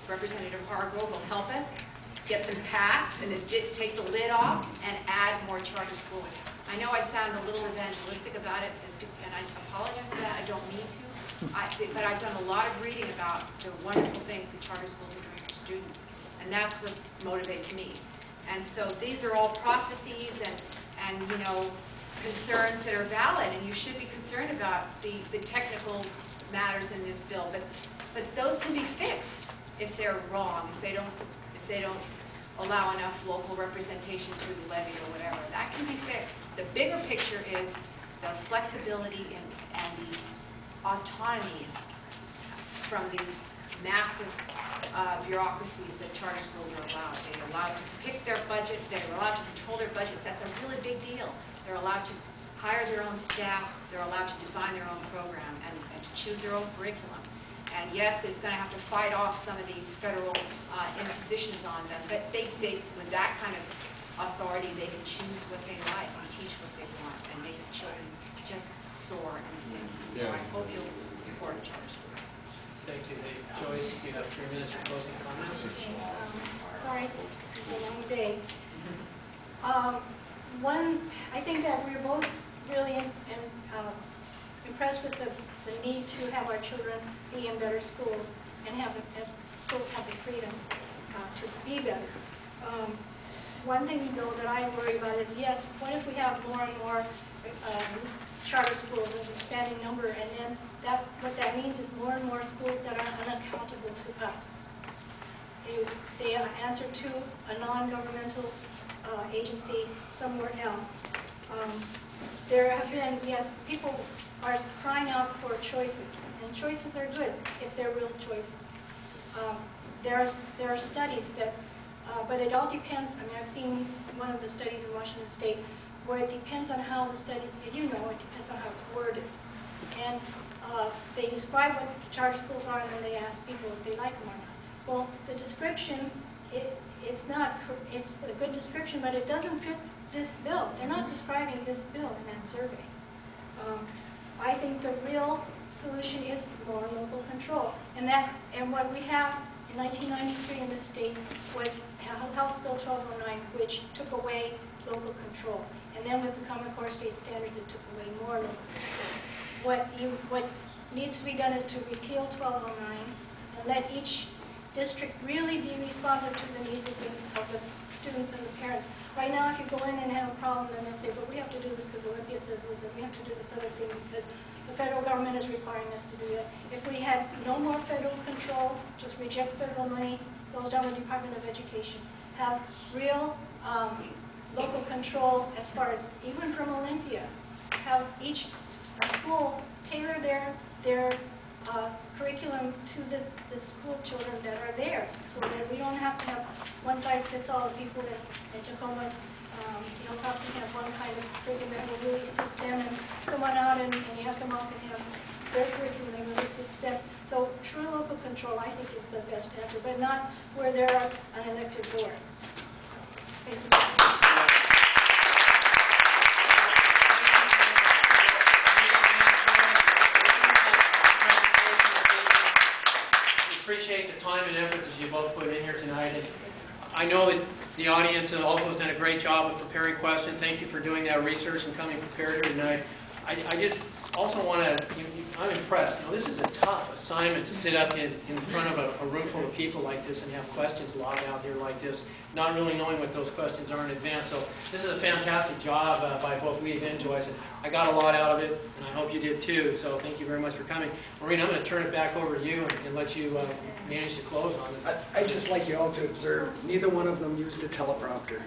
B: Representative Hargrove will help us get them passed and take the lid off and add more charter schools. I know I sound a little evangelistic about it, and I apologize for that. I don't mean to. But I've done a lot of reading about the wonderful things that charter schools are doing for students, and that's what motivates me. And so these are all processes and you know, concerns that are valid, and you should be concerned about the technical matters in this bill. But those can be fixed if they're wrong, if they don't allow enough local representation through the levy or whatever. That can be fixed. The bigger picture is the flexibility and the autonomy from these massive bureaucracies that charter schools are allowed. They're allowed to pick their budget. They're allowed to control their budgets. That's a really big deal. They're allowed to hire their own staff. They're allowed to design their own program and to choose their own curriculum. And yes, it's going to have to fight off some of these federal impositions on them, but they, with that kind of authority, they can choose what they like and teach what they want and make the children just soar and sing. So I hope you'll support the charter school.
A: Thank you. Hey, Joyce, you have 3 minutes for closing comments.
C: Sorry, it's a long day. I think that we're both really impressed with the need to have our children be in better schools and have schools have the freedom to be better. One thing, though, that I worry about is, yes, what if we have more and more charter schools, an expanding number, and then what that means is more and more schools that are unaccountable to us. They answer to a non-governmental agency somewhere else. There have been, yes, people are crying out for choices, and choices are good if they're real choices. There are studies that, but it all depends. I mean, I've seen one of the studies in Washington State where it depends on how the study, it depends on how it's worded. And they describe what charter schools are, and then they ask people if they like them or not. Well, the description, it's a good description, but it doesn't fit this bill. They're not describing this bill in that survey. I think the real solution is more local control. And what we have in 1993 in this state was House Bill 1209, which took away local control. And then with the Common Core State Standards, it took away more local control. What needs to be done is to repeal 1209 and let each district really be responsive to the needs of the students and the parents. Right now, if you go in and have a problem, then they'll say, but we have to do this because Olympia says this, and we have to do this other thing because the federal government is requiring us to do that. If we had no more federal control, just reject federal money, goes down to the Department of Education, have real local control as far as, even from Olympia, have each school tailor their curriculum to the school children that are there, so that we don't have to have one size fits all. The people that in Tacoma's Hilltop can have one kind of curriculum that will really suit them, and someone out in Yakima can have their curriculum that really suits them. So true local control control, I think, is the best answer, but not where there are unelected boards. Thank you.
A: Appreciate the time and effort that you both put in here tonight. And I know that the audience also has done a great job of preparing questions. Thank you for doing that research and coming prepared here tonight. I just also want to, I'm impressed. You know, this is a tough assignment to sit up in front of a room full of people like this and have questions logged out here like this, not really knowing what those questions are in advance. So this is a fantastic job by both Lee and Joyce. And I got a lot out of it, and I hope you did too. So thank you very much for coming. Maureen, I'm going to turn it back over to you and let you manage to close on this.
O: I'd just like you all to observe, neither one of them used a teleprompter.